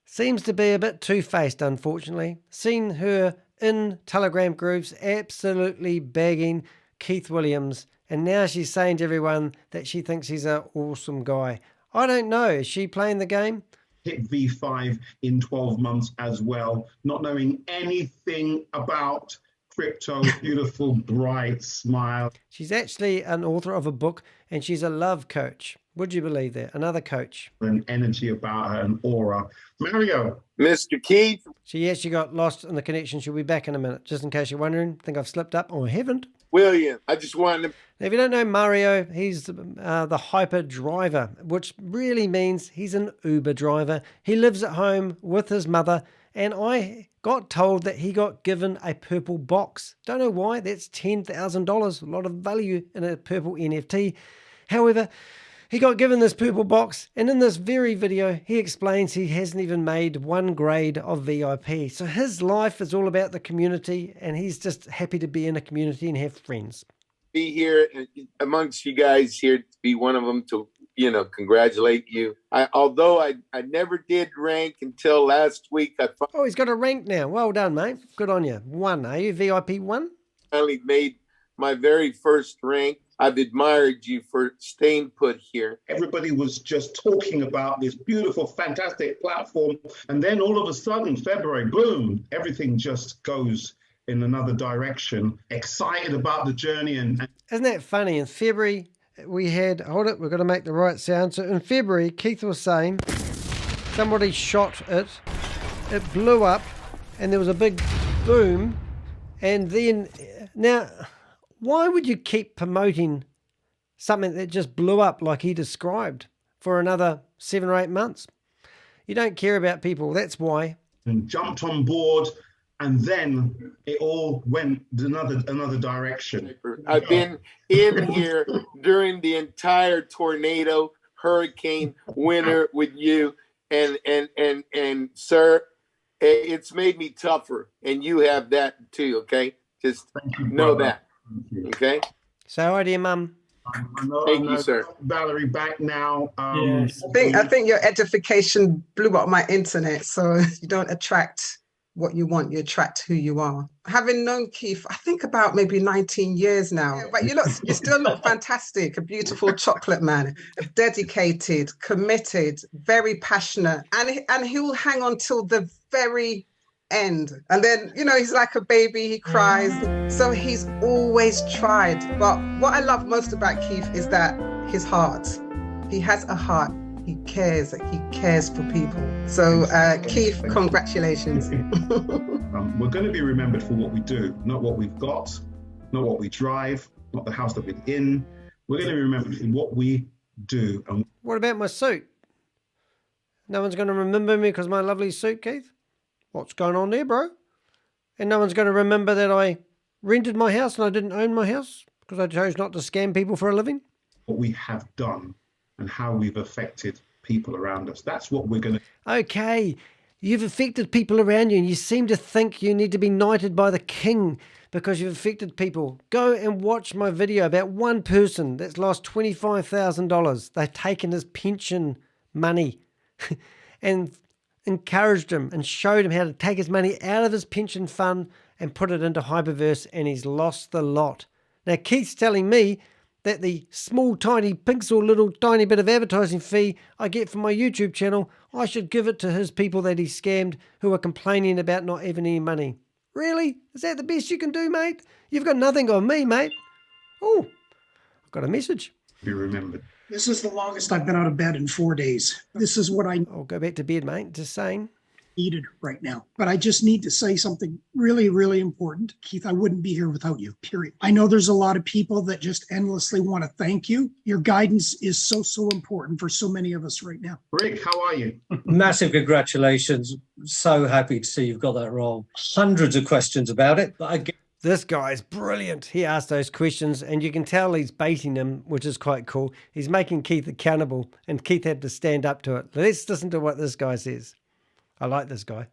seems to be a bit two-faced, unfortunately. Seen her in Telegram groups absolutely bagging Keith Williams, and now she's saying to everyone that she thinks he's an awesome guy. I don't know. Is she playing the game? Hit V5 in 12 months as well, not knowing anything about crypto. Beautiful, bright smile. She's actually an author of a book, and she's a love coach. Would you believe that? Another coach. An energy about her, an aura. Mario. Mr. Keith. She actually got lost in the connection. She'll be back in a minute. Just in case you're wondering, think I've slipped up or haven't. William, I just wanted to... Now, if you don't know Mario, he's the hyper driver, which really means he's an Uber driver. He lives at home with his mother, and I got told that he got given a purple box. Don't know why. That's $10,000, a lot of value in a purple NFT. However, he got given this purple box, and in this very video, he explains he hasn't even made one grade of VIP. So his life is all about the community, and he's just happy to be in a community and have friends. Be here amongst you guys here, to be one of them, to, congratulate you. Although I never did rank until last week. Oh, he's got a rank now. Well done, mate. Good on you. 1, are you VIP 1? Finally made my very first rank. I've admired you for staying put here. Everybody was just talking about this beautiful, fantastic platform. And then all of a sudden, February, boom, everything just goes in another direction. Excited about the journey. And isn't that funny? In February, we had, hold it, we've got to make the right sound. So in February, Keith was saying somebody shot it, it blew up, and there was a big boom. And then, now, why would you keep promoting something that just blew up like he described for another 7 or 8 months? You don't care about people, that's why. And jumped on board, and then it all went another direction. I've been in here during the entire tornado, hurricane, winter with you, and sir, it's made me tougher, and you have that too, okay? Just know that. Okay. So how are you, Mum? Thank you, sir. Valerie, back now. Yes. I think your edification blew up my internet. So you don't attract what you want, you attract who you are. Having known Keith, I think about maybe 19 years now, but you still look fantastic, a beautiful chocolate man, dedicated, committed, very passionate, and he will hang on till the very end. And then, he's like a baby, he cries. So he's always tried. But what I love most about Keith is that his heart. He has a heart. He cares for people. So Keith, congratulations. We're going to be remembered for what we do, not what we've got, not what we drive, not the house that we're in. We're going to be remembered for what we do. And what about my suit? No one's going to remember me because of my lovely suit, Keith? What's going on there, bro? And no one's going to remember that I rented my house and I didn't own my house because I chose not to scam people for a living? What we have done and how we've affected people around us. That's what we're going to... Okay, you've affected people around you and you seem to think you need to be knighted by the king because you've affected people. Go and watch my video about one person that's lost $25,000. They've taken his pension money and encouraged him and showed him how to take his money out of his pension fund and put it into Hyperverse, and he's lost the lot. Now, Keith's telling me that the small, tiny pixel little tiny bit of advertising fee I get from my YouTube channel, I should give it to his people that he scammed who are complaining about not having any money. Really? Is that the best you can do, mate? You've got nothing on me, mate. Oh, I've got a message. Be remembered. This is the longest I've been out of bed in 4 days. This is what I... I'll go back to bed, mate. Just saying. needed right now. But I just need to say something really, really important. Keith, I wouldn't be here without you, period. I know there's a lot of people that just endlessly want to thank you. Your guidance is so, so important for so many of us right now. Rick, how are you? Massive congratulations. So happy to see you've got that role. Hundreds of questions about it. But this guy's brilliant. He asked those questions, and you can tell he's baiting them, which is quite cool. He's making Keith accountable, and Keith had to stand up to it. Let's listen to what this guy says. I like this guy.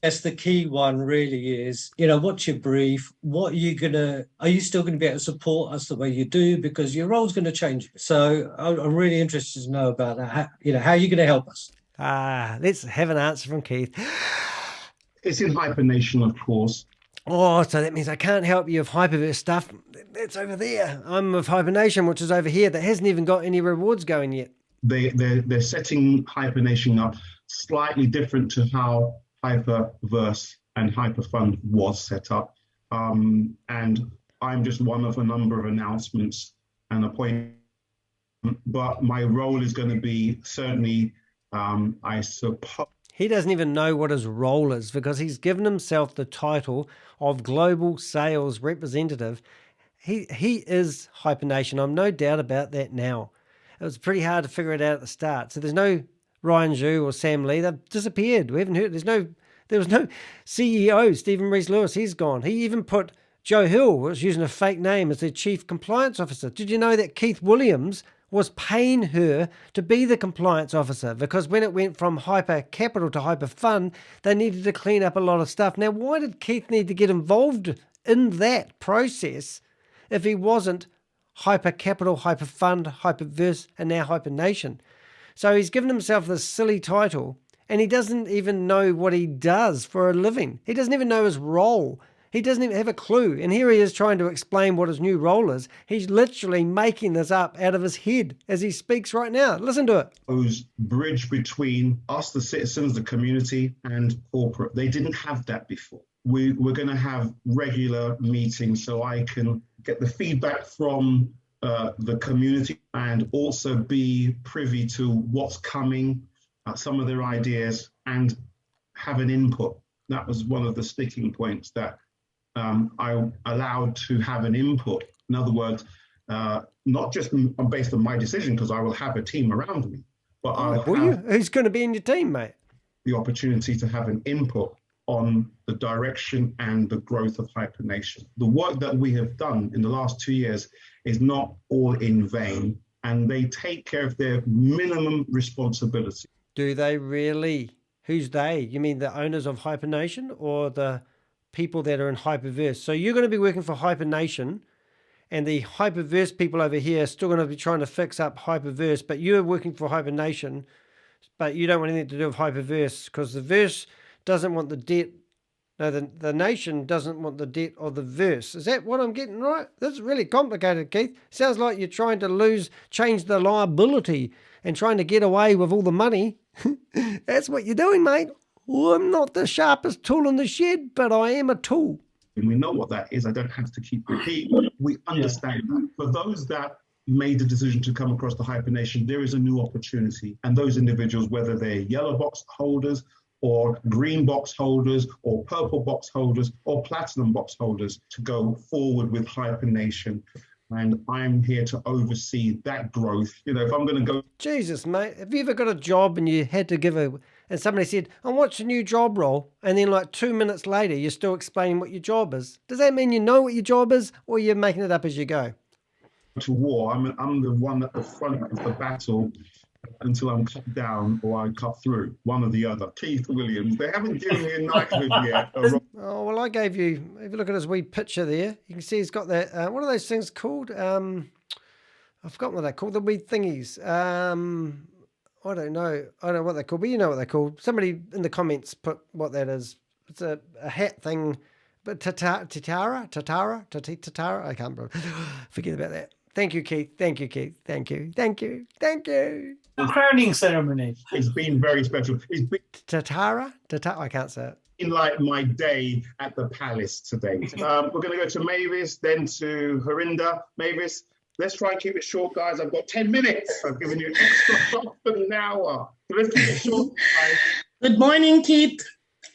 Yes, the key one really is, what's your brief? Are you still going to be able to support us the way you do? Because your role's going to change. So I'm really interested to know about that. How are you going to help us? Let's have an answer from Keith. It's in HyperNation, of course. Oh, so that means I can't help you with Hyperverse stuff. That's over there. I'm with HyperNation, which is over here. That hasn't even got any rewards going yet. They're setting HyperNation up slightly different to how Hyperverse and Hyperfund was set up. And I'm just one of a number of announcements and appointments. But my role is going to be certainly, I suppose. He doesn't even know what his role is because he's given himself the title of Global Sales Representative. He is HyperNation. I'm no doubt about that now. It was pretty hard to figure it out at the start. So there's no Ryan Zhu or Sam Lee. They've disappeared. We haven't heard. There was no CEO, Stephen Rees-Lewis. He's gone. He even put Joe Hill, who was using a fake name, as their Chief Compliance Officer. Did you know that Keith Williams was paying her to be the compliance officer? Because when it went from Hyper Capital to Hyper Fund, they needed to clean up a lot of stuff. Now, why did Keith need to get involved in that process if he wasn't Hyper Capital, Hyper Fund, Hyperverse, and now HyperNation? So he's given himself this silly title, and he doesn't even know what he does for a living. He doesn't even know his role. He doesn't even have a clue. And here he is trying to explain what his new role is. He's literally making this up out of his head as he speaks right now. Listen to it. Who's bridge between us, the citizens, the community, and corporate. They didn't have that before. We're going to have regular meetings so I can get the feedback from the community and also be privy to what's coming, some of their ideas, and have an input. That was one of the sticking points that I allowed to have an input. In other words, not just based on my decision, because I will have a team around me, but who's going to be in your team, mate? The opportunity to have an input on the direction and the growth of HyperNation. The work that we have done in the last 2 years is not all in vain, and they take care of their minimum responsibility. Do they really? Who's they? You mean the owners of HyperNation or the people that are in Hyperverse? So you're going to be working for HyperNation, and the Hyperverse people over here are still going to be trying to fix up Hyperverse, but you're working for HyperNation, but you don't want anything to do with Hyperverse because the verse doesn't want the debt. No, the nation doesn't want the debt of the verse. Is that what I'm getting right? This is really complicated, Keith. Sounds like you're trying to change the liability and trying to get away with all the money. That's what you're doing, mate. Well, I'm not the sharpest tool in the shed, but I am a tool. And we know what that is. I don't have to keep repeating. We understand that. For those that made the decision to come across the HyperNation, there is a new opportunity. And those individuals, whether they're yellow box holders or green box holders or purple box holders or platinum box holders, to go forward with HyperNation. And I'm here to oversee that growth. If I'm going to go... Jesus, mate, have you ever got a job and you had to and somebody said, "And what's your new job role?" And then like 2 minutes later, you're still explaining what your job is. Does that mean you know what your job is, or you're making it up as you go? To war, I'm the one at the front of the battle until I'm cut down or I cut through, one or the other. Keith Williams, they haven't given me a knighthood yet. Oh, well, I gave you, if you look at his wee picture there, you can see he's got that, what are those things called? I've forgotten what they're called, the wee thingies. I don't know what they're called, but you know what they're called. Somebody in the comments put what that is. It's a hat thing, but tatara, I can't remember. Forget about that. Thank you, Keith. Thank you, Keith. Thank you. Thank you. Thank you. The crowning ceremony. It's been very special. It's been tatara, I can't say it. In like my day at the palace today. We're going to go to Mavis, then to Harinder. Mavis, let's try and keep it short, guys. I've got 10 minutes. I've given you extra half an hour. So let's keep it short, guys. Good morning, Keith.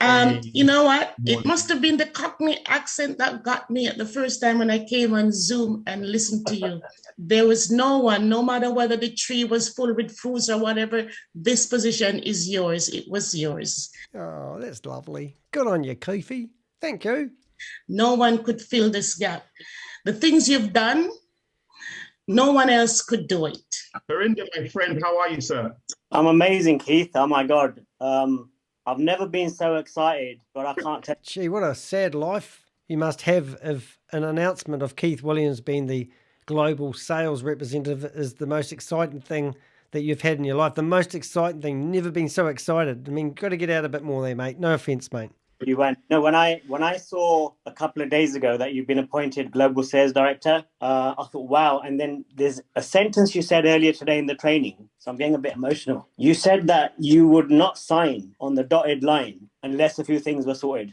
Hey. You know what? Morning. It must have been the Cockney accent that got me at the first time when I came on Zoom and listened to you. There was no one, no matter whether the tree was full with fruits or whatever, this position is yours. It was yours. Oh, that's lovely. Good on you, Keithy. Thank you. No one could fill this gap. The things you've done, no one else could do it. Harinder, my friend, how are you, sir? I'm amazing, Keith. Oh my God. I've never been so excited, but I can't tell. Gee, what a sad life you must have if an announcement of Keith Williams being the global sales representative is the most exciting thing that you've had in your life. The most exciting thing, never been so excited. I mean, got to get out a bit more there, mate. No offense, mate. You went. No, when I saw a couple of days ago that you've been appointed global sales director, I thought, wow. And then there's a sentence you said earlier today in the training, so I'm getting a bit emotional. You said that you would not sign on the dotted line unless a few things were sorted.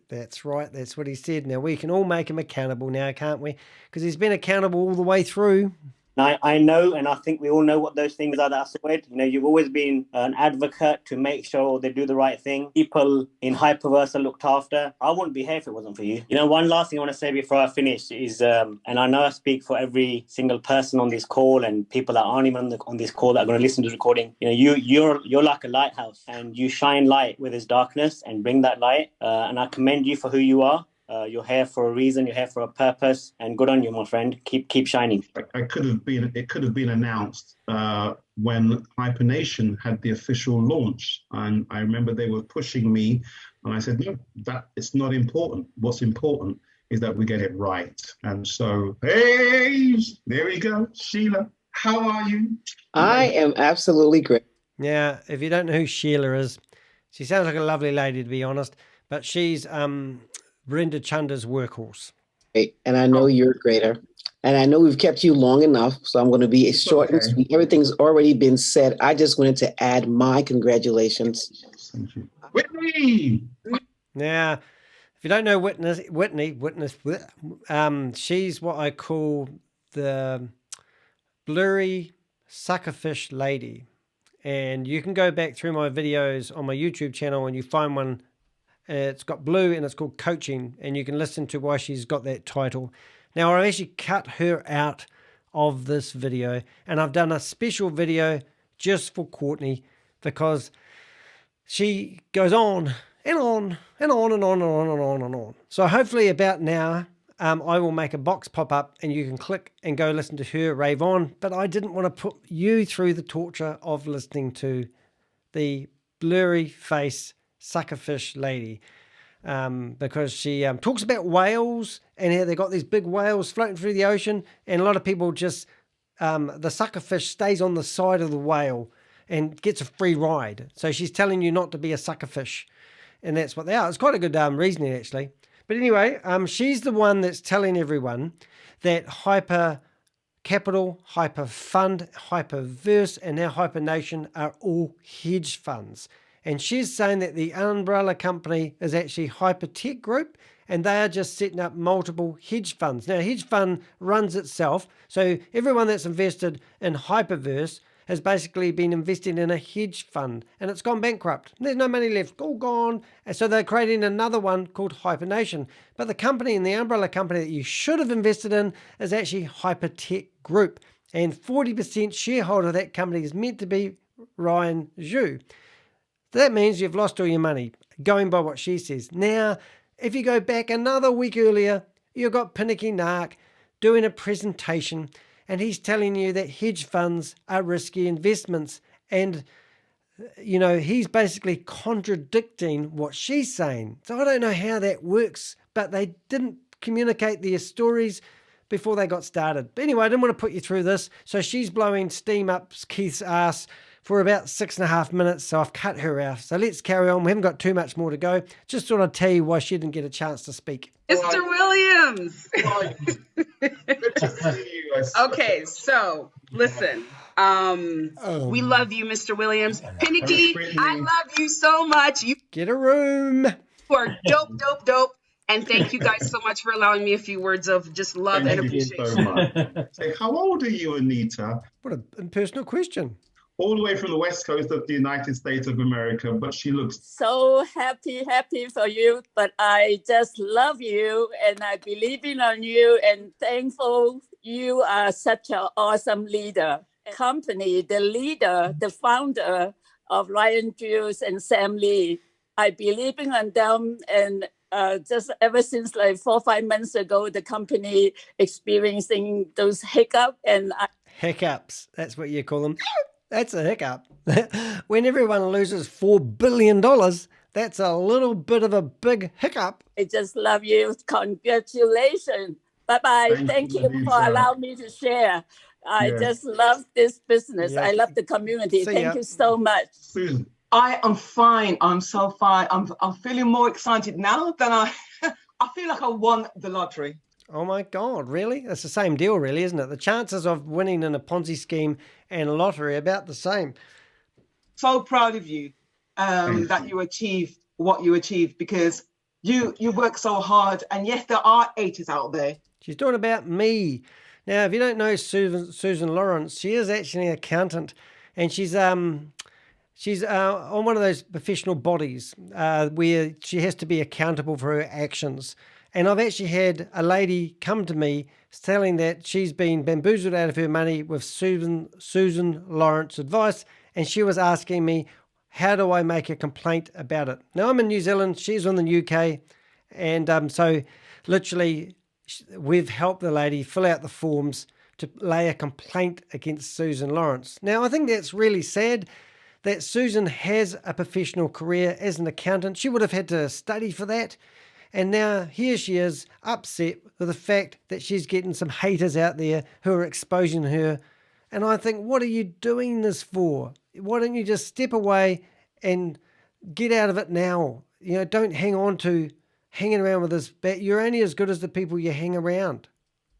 That's right. That's what he said. Now we can all make him accountable now, can't we? Because he's been accountable all the way through. I know, and I think we all know what those things are that are sorted. You know, you've always been an advocate to make sure they do the right thing. People in Hyperverse are looked after. I wouldn't be here if it wasn't for you. You know, one last thing I want to say before I finish is, and I know I speak for every single person on this call and people that aren't even on this call that are going to listen to the recording. You know, you're like a lighthouse, and you shine light where there's darkness and bring that light. And I commend you for who you are. You're here for a reason. You're here for a purpose, and good on you, my friend. Keep shining. It could have been announced when HyperNation had the official launch, and I remember they were pushing me, and I said, no, that it's not important. What's important is that we get it right. And so, hey, there we go, Sheila. How are you? I am absolutely great. Now, if you don't know who Sheila is, she sounds like a lovely lady, to be honest, but she's Brenda Chunder's workhorse. And I know you're greater. And I know we've kept you long enough, so I'm going to be short and sweet. Everything's already been said. I just wanted to add my congratulations. Thank you. Whitney! Now, if you don't know Whitney, she's what I call the blurry suckerfish lady. And you can go back through my videos on my YouTube channel and you find one. It's got blue and it's called Coaching, and you can listen to why she's got that title. Now, I actually cut her out of this video, and I've done a special video just for Courtney because she goes on and on and on and on and on and on and on. So hopefully about now, I will make a box pop up and you can click and go listen to her rave on. But I didn't want to put you through the torture of listening to the blurry face suckerfish lady, because she talks about whales and how they got these big whales floating through the ocean, and a lot of people just the suckerfish stays on the side of the whale and gets a free ride. So she's telling you not to be a suckerfish, and that's what they are. It's quite a good reasoning actually. But anyway, she's the one that's telling everyone that Hyper Capital, Hyper Fund, Hyperverse, and now HyperNation are all hedge funds. And she's saying that the umbrella company is actually Hypertech Group, and they are just setting up multiple hedge funds. Now, a hedge fund runs itself, so everyone that's invested in Hyperverse has basically been invested in a hedge fund, and it's gone bankrupt. There's no money left, all gone. And so they're creating another one called HyperNation. But the company and the umbrella company that you should have invested in is actually Hypertech Group, and 40% shareholder of that company is meant to be Ryan Zhu. That means you've lost all your money, going by what she says. Now, if you go back another week earlier, you've got Pinakee Naik doing a presentation, and he's telling you that hedge funds are risky investments. And, you know, he's basically contradicting what she's saying. So I don't know how that works, but they didn't communicate their stories before they got started. But anyway, I didn't want to put you through this. So she's blowing steam up Keith's ass for about 6.5 minutes, so I've cut her out. So let's carry on. We haven't got too much more to go. Just thought I'd tell you why she didn't get a chance to speak. Mr. Williams. Okay, so listen. We love you, Mr. Williams. Pinakee, I love you so much. You get a room. You are dope, dope, dope. And thank you guys so much for allowing me a few words of just love and appreciation. So much. Say, how old are you, Anita? What a impersonal question. all the way from the west coast of the United States of America, but she looks so happy for you. But I just love you and I believe in on you and thankful you are such an awesome leader. Company, the leader, the founder of Ryan Jules and Sam Lee. I believe in on them and just ever since like 4 or 5 months ago, the company experiencing those hiccups and hiccups. That's what you call them. That's a hiccup. When everyone loses $4 billion, that's a little bit of a big hiccup. I just love you. Congratulations. Bye-bye. Thank you for allowing me to share. I just love this business. I love the community. Thank you so much. Susan. I am fine. I'm so fine. I'm feeling more excited now than I feel like I won the lottery. Oh my God, really? It's the same deal, really, isn't it? The chances of winning in a Ponzi scheme and a lottery are about the same. So proud of you that you achieved what you achieved, because you work so hard. And yes, there are haters out there. She's talking about me. Now, if you don't know Susan Lawrence, she is actually an accountant, and she's on one of those professional bodies where she has to be accountable for her actions. And I've actually had a lady come to me telling that she's been bamboozled out of her money with Susan Lawrence advice, and she was asking me, how do I make a complaint about it? Now, I'm in New Zealand, she's in the UK, and so literally we've helped the lady fill out the forms to lay a complaint against Susan Lawrence. Now, I think that's really sad that Susan has a professional career as an accountant. She would have had to study for that. And now here she is upset with the fact that she's getting some haters out there who are exposing her. And I think, what are you doing this for? Why don't you just step away and get out of it now? You know, don't hang on to hanging around with this. You're only as good as the people you hang around.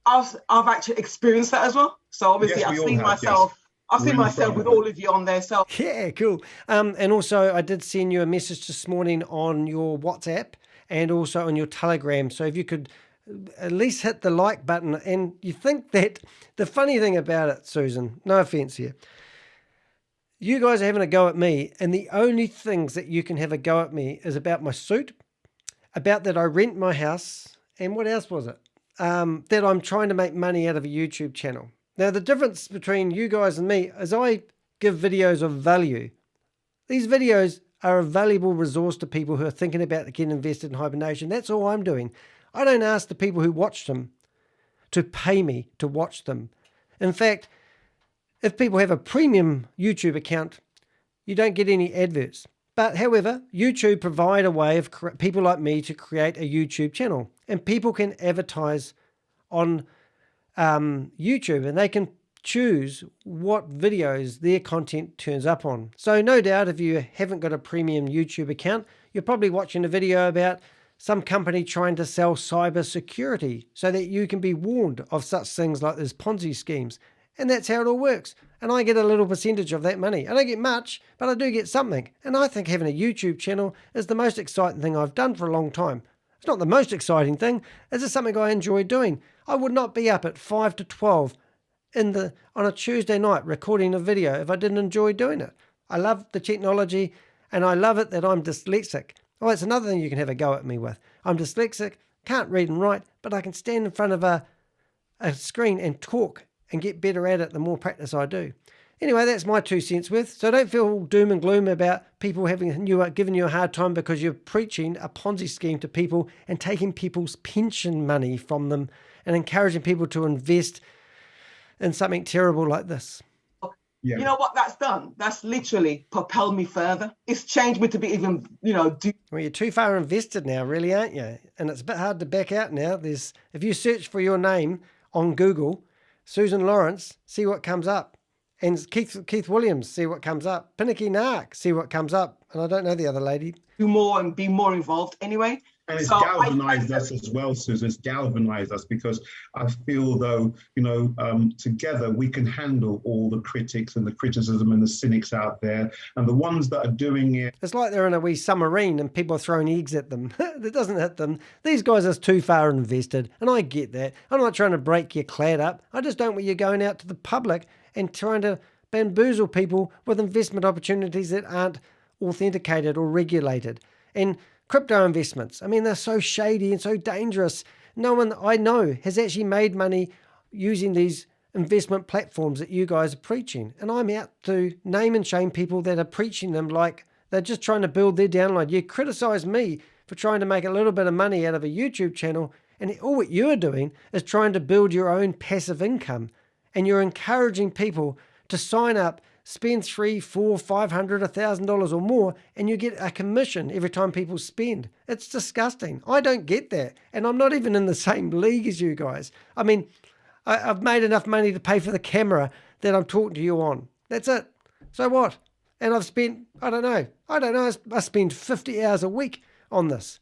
I've actually experienced that as well. So obviously I've seen myself. Yes. I've seen myself with all of you on there. So yeah, cool. And also I did send you a message this morning on your WhatsApp and also on your Telegram. So if you could at least hit the like button. And you think that the funny thing about it, Susan, no offense here, you guys are having a go at me, and the only things that you can have a go at me is about my suit, about that I rent my house, and what else was it? That I'm trying to make money out of a YouTube channel. Now, the difference between you guys and me is I give videos of value. These videos are a valuable resource to people who are thinking about getting invested in HyperNation. That's all I'm doing. I don't ask the people who watch them to pay me to watch them. In fact, if people have a premium YouTube account, you don't get any adverts. But however, YouTube provide a way of people like me to create a YouTube channel, and people can advertise on YouTube, and they can choose what videos their content turns up on. So no doubt if you haven't got a premium YouTube account, you're probably watching a video about some company trying to sell cyber security so that you can be warned of such things like these Ponzi schemes. And that's how it all works. And I get a little percentage of that money. I don't get much, but I do get something. And I think having a YouTube channel is the most exciting thing I've done for a long time. It's not the most exciting thing. It's just something I enjoy doing. I would not be up at 5 to 12 on a Tuesday night recording a video if I didn't enjoy doing it. I love the technology, and I love it that I'm dyslexic. Oh, it's another thing you can have a go at me with. I'm dyslexic, can't read and write, but I can stand in front of a screen and talk and get better at it the more practice I do. Anyway, that's my 2 cents worth. So don't feel doom and gloom about people giving you a hard time because you're preaching a Ponzi scheme to people and taking people's pension money from them and encouraging people to invest in something terrible like this. Yeah. You know what that's done? That's literally propelled me further. It's changed me to be even, Well, you're too far invested now, really, aren't you? And it's a bit hard to back out now. If you search for your name on Google, Susan Lawrence, see what comes up. And Keith Williams, see what comes up. Pinakee Naik, see what comes up. And I don't know the other lady. Do more and be more involved anyway. And it's galvanized us as well, Susan. It's galvanized us because I feel though, together we can handle all the critics and the criticism and the cynics out there, and the ones that are doing it. It's like they're in a wee submarine and people are throwing eggs at them. That doesn't hit them. These guys are too far invested, and I get that. I'm not trying to break your clad up. I just don't want you going out to the public and trying to bamboozle people with investment opportunities that aren't authenticated or regulated. And crypto investments, I mean, they're so shady and so dangerous. No one I know has actually made money using these investment platforms that you guys are preaching. And I'm out to name and shame people that are preaching them like they're just trying to build their download. You criticize me for trying to make a little bit of money out of a YouTube channel, and all what you're doing is trying to build your own passive income. And you're encouraging people to sign up, spend $300, $400, $500, $1,000 or more, and you get a commission every time people spend. It's disgusting. I don't get that. And I'm not even in the same league as you guys. I mean, I've made enough money to pay for the camera that I'm talking to you on. That's it. So what? And I've spent, I don't know, I spend 50 hours a week on this.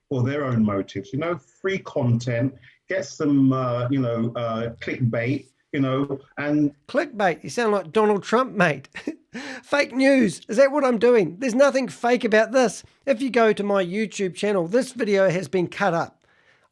For their own motives, free content, get some, clickbait, and... Clickbait? You sound like Donald Trump, mate. Fake news. Is that what I'm doing? There's nothing fake about this. If you go to my YouTube channel, this video has been cut up.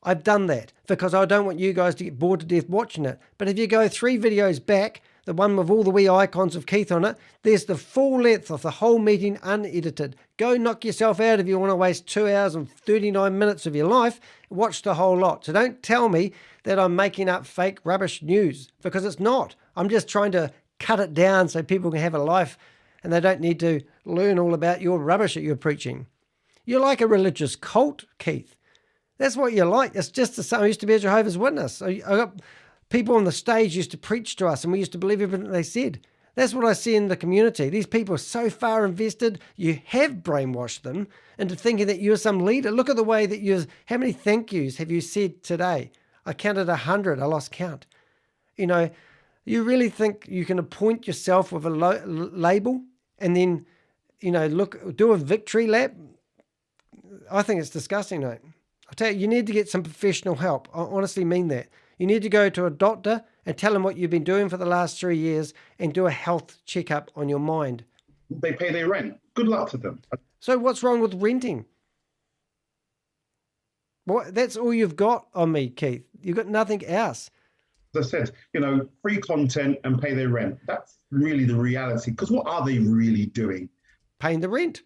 I've done that because I don't want you guys to get bored to death watching it. But if you go 3 videos back, the one with all the wee icons of Keith on it, there's the full length of the whole meeting unedited. Go knock yourself out if you want to waste 2 hours and 39 minutes of your life. Watch the whole lot. So don't tell me that I'm making up fake rubbish news, because it's not. I'm just trying to cut it down so people can have a life and they don't need to learn all about your rubbish that you're preaching. You're like a religious cult, Keith. That's what you're like. It's just the same. I used to be a Jehovah's Witness. I got people on the stage used to preach to us and we used to believe everything they said. That's what I see in the community. These people are so far invested, you have brainwashed them into thinking that you're some leader. Look at the way that how many thank yous have you said today? I counted 100. I lost count. You really think you can appoint yourself with a label and then, do a victory lap? I think it's disgusting, mate. I tell you, you need to get some professional help. I honestly mean that. You need to go to a doctor and tell them what you've been doing for the last 3 years and do a health checkup on your mind. They pay their rent. Good luck to them. So what's wrong with renting? Well, that's all you've got on me, Keith. You've got nothing else. As I said, free content and pay their rent. That's really the reality. Because what are they really doing? Paying the rent.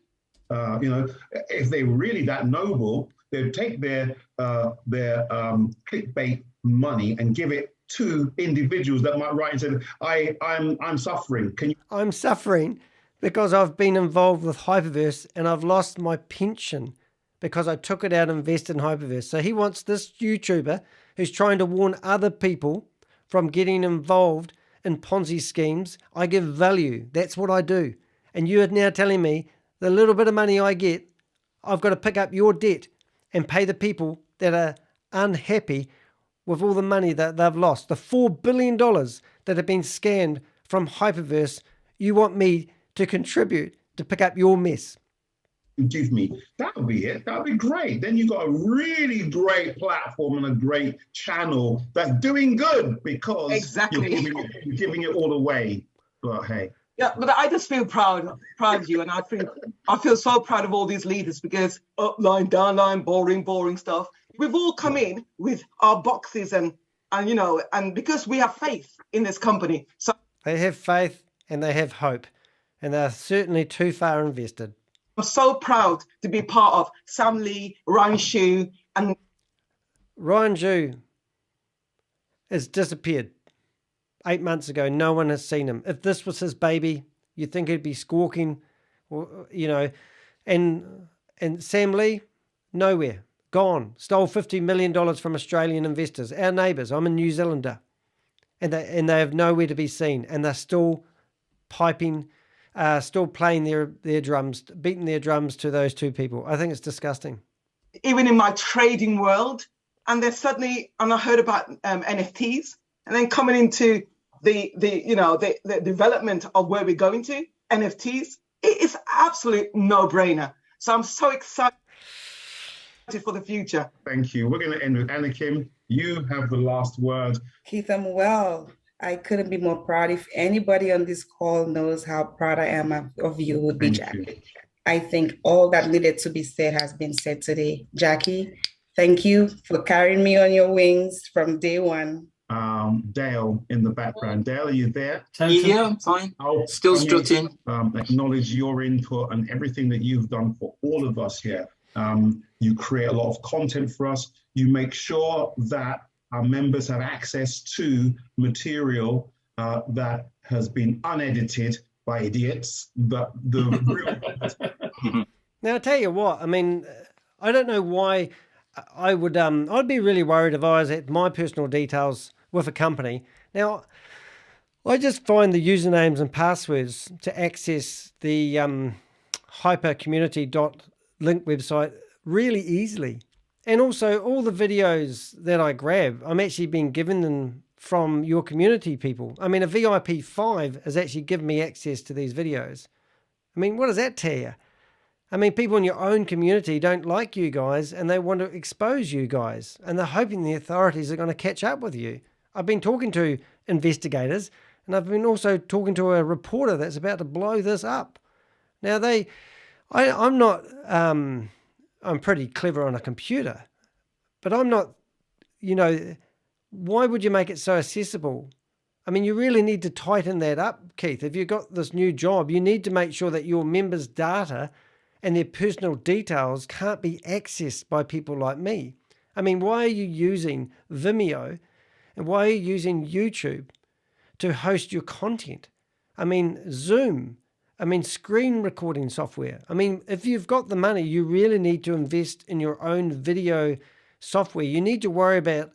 If they were really that noble, they'd take their clickbait money and give it to individuals that might write and say, I'm suffering. I'm suffering because I've been involved with Hyperverse and I've lost my pension because I took it out and invested in Hyperverse. So he wants this YouTuber who's trying to warn other people from getting involved in Ponzi schemes. I give value. That's what I do. And you are now telling me the little bit of money I get, I've got to pick up your debt and pay the people that are unhappy with all the money that they've lost. The $4 billion that have been scanned from Hyperverse, you want me to contribute to pick up your mess. Give me, that would be it. That would be great. Then you've got a really great platform and a great channel that's doing good because exactly you're giving it all away. But hey. Yeah, but I just feel proud of you, and I feel so proud of all these leaders because upline, downline, boring stuff. We've all come in with our boxes and because we have faith in this company. So they have faith and they have hope, and they're certainly too far invested. I'm so proud to be part of Sam Lee, Ryan Shu, and Ryan Shu has disappeared. 8 months ago, no one has seen him. If this was his baby, you'd think he'd be squawking, and Sam Lee, nowhere, gone. Stole $50 million from Australian investors, our neighbours. I'm a New Zealander, and they have nowhere to be seen, and they're still piping, still playing their drums, beating their drums to those two people. I think it's disgusting. Even in my trading world, and then suddenly, and I heard about NFTs. And then coming into the development of where we're going to, NFTs, it is absolute no-brainer. So I'm so excited for the future. Thank you. We're going to end with Anna Kim. You have the last word. Keith, I'm well. I couldn't be more proud. If anybody on this call knows how proud I am of you, would be Jacqui. I think all that needed to be said has been said today. Jacqui, thank you for carrying me on your wings from day one. Dale in the background. Dale, are you there? Yeah, I'm fine. Still strutting. Acknowledge your input and everything that you've done for all of us here. You create a lot of content for us. You make sure that our members have access to material that has been unedited by idiots. But the real... Now, I'll tell you what, I mean, I don't know why I would, I'd be really worried if I was at my personal details with a company. Now, I just find the usernames and passwords to access the HyperCommunity.link website really easily. And also all the videos that I grab, I'm actually being given them from your community people. I mean, a VIP 5 has actually given me access to these videos. I mean, what does that tell you? I mean, people in your own community don't like you guys and they want to expose you guys and they're hoping the authorities are going to catch up with you. I've been talking to investigators and I've been also talking to a reporter that's about to blow this up. Now I'm pretty clever on a computer, but I'm not, you know, why would you make it so accessible? I mean, you really need to tighten that up, Keith. If you've got this new job, you need to make sure that your members' data and their personal details can't be accessed by people like me. I mean, why are you using Vimeo and why are you using YouTube to host your content? I mean, Zoom, I mean, screen recording software. I mean, if you've got the money, you really need to invest in your own video software. You need to worry about,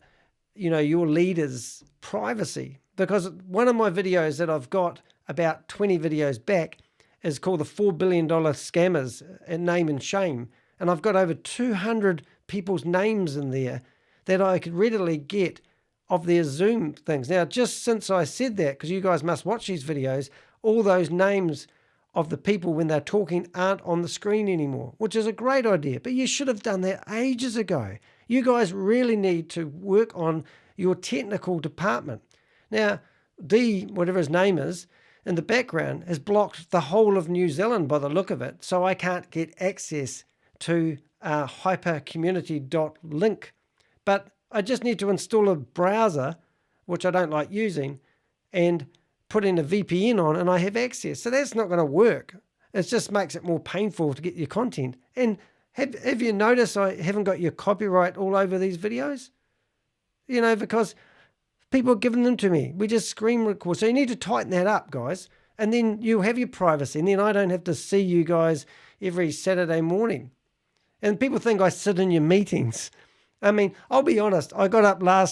you know, your leaders' privacy, because one of my videos that I've got about 20 videos back is called the $4 billion scammers and name and shame. And I've got over 200 people's names in there that I could readily get of their Zoom things. Now, just since I said that, because you guys must watch these videos, all those names of the people when they're talking aren't on the screen anymore, which is a great idea. But you should have done that ages ago. You guys really need to work on your technical department. Now, whatever his name is, in the background has blocked the whole of New Zealand by the look of it, so I can't get access to hypercommunity.link. But I just need to install a browser, which I don't like using, and put in a VPN on and I have access. So that's not going to work. It just makes it more painful to get your content. And have you noticed I haven't got your copyright all over these videos? You know, because people are giving them to me. We just screen record. So you need to tighten that up, guys. And then you have your privacy. And then I don't have to see you guys every Saturday morning. And people think I sit in your meetings. I mean, I'll be honest. I got up my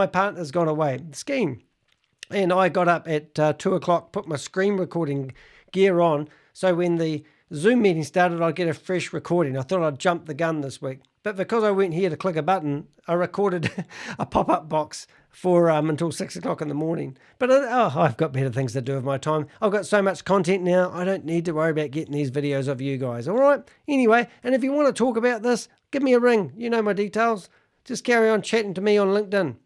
partner's gone away skiing. And I got up at 2 o'clock, put my screen recording gear on. So when the Zoom meeting started, I'd get a fresh recording. I thought I'd jump the gun this week. But because I went here to click a button, I recorded a pop-up box for until 6 o'clock in the morning. But I've got better things to do with my time. I've got so much content now, I don't need to worry about getting these videos of you guys. All right? Anyway, and if you want to talk about this, give me a ring. You know my details. Just carry on chatting to me on LinkedIn.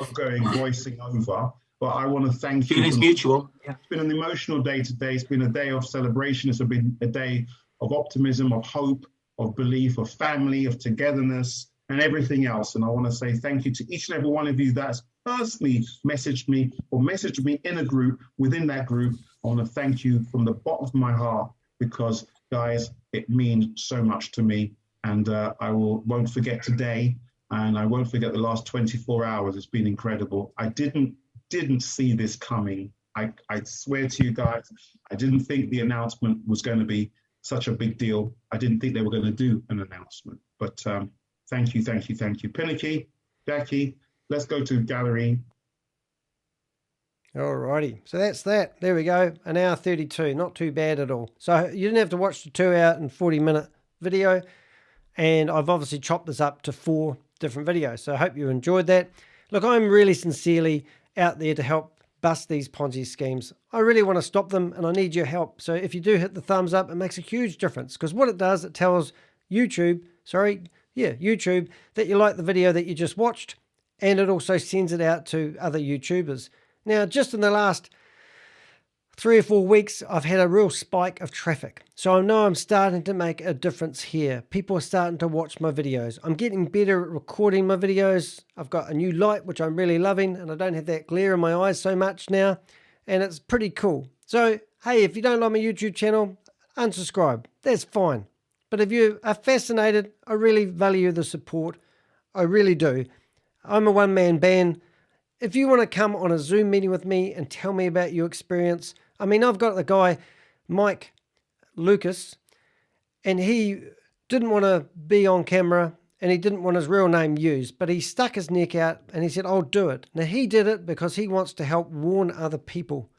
Ongoing voicing over, but I want to thank you. Feelings mutual. Yeah. It's been an emotional day today. It's been a day of celebration. It's been a day of optimism, of hope, of belief, of family, of togetherness, and everything else. And I want to say thank you to each and every one of you that's personally messaged me or messaged me in a group, within that group. I want to thank you from the bottom of my heart because, guys, it means so much to me. And I won't forget today. And I won't forget the last 24 hours. It's been incredible. I didn't see this coming. I swear to you guys, I didn't think the announcement was going to be such a big deal. I didn't think they were going to do an announcement. But thank you. Pinakee, Jacqui, let's go to gallery. All righty. So that's that. There we go. An hour 32. Not too bad at all. So you didn't have to watch the 2 hour and 40-minute video. And I've obviously chopped this up to 4 different videos. So I hope you enjoyed that. Look, I'm really sincerely out there to help bust these Ponzi schemes. I really want to stop them and I need your help. So if you do hit the thumbs up, it makes a huge difference because what it does, it tells YouTube that you like the video that you just watched, and it also sends it out to other YouTubers. Now, just in the last 3 or 4 weeks, I've had a real spike of traffic. So I know I'm starting to make a difference here. People are starting to watch my videos. I'm getting better at recording my videos. I've got a new light, which I'm really loving, and I don't have that glare in my eyes so much now. And it's pretty cool. So, hey, if you don't like my YouTube channel, unsubscribe. That's fine. But if you are fascinated, I really value the support. I really do. I'm a one-man band. If you want to come on a Zoom meeting with me and tell me about your experience, I mean, I've got the guy, Mike Lucas, and he didn't want to be on camera and he didn't want his real name used, but he stuck his neck out and he said, I'll do it. Now, he did it because he wants to help warn other people,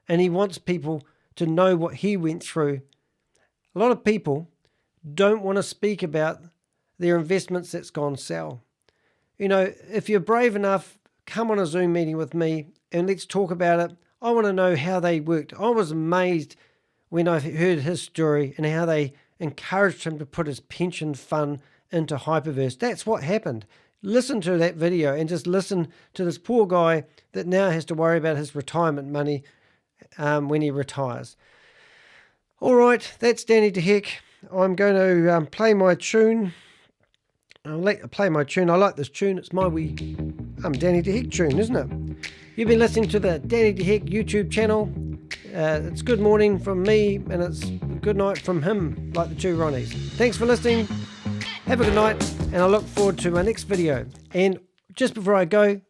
and he wants people to know what he went through. A lot of people don't want to speak about their investments that's gone south. You know, if you're brave enough, come on a Zoom meeting with me and let's talk about it. I want to know how they worked. I was amazed when I heard his story and how they encouraged him to put his pension fund into Hyperverse. That's what happened. Listen to that video and just listen to this poor guy that now has to worry about his retirement money when he retires. All right, that's Danny the Heck. I'm going to play my tune. I'll play my tune. I like this tune. It's my wee Danny the Heck tune, isn't it? You've been listening to the Danny the Heck YouTube channel. It's good morning from me and it's good night from him, like the two Ronnies. Thanks for listening. Have a good night, and I look forward to my next video. And just before I go,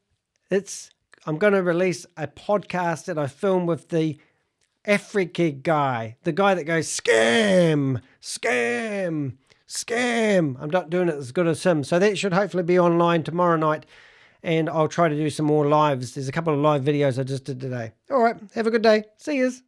I'm going to release a podcast that I filmed with the Africa guy, the guy that goes scam, scam, scam. I'm not doing it as good as him. So that should hopefully be online tomorrow night. And I'll try to do some more lives. There's a couple of live videos I just did today. All right. Have a good day. See yous.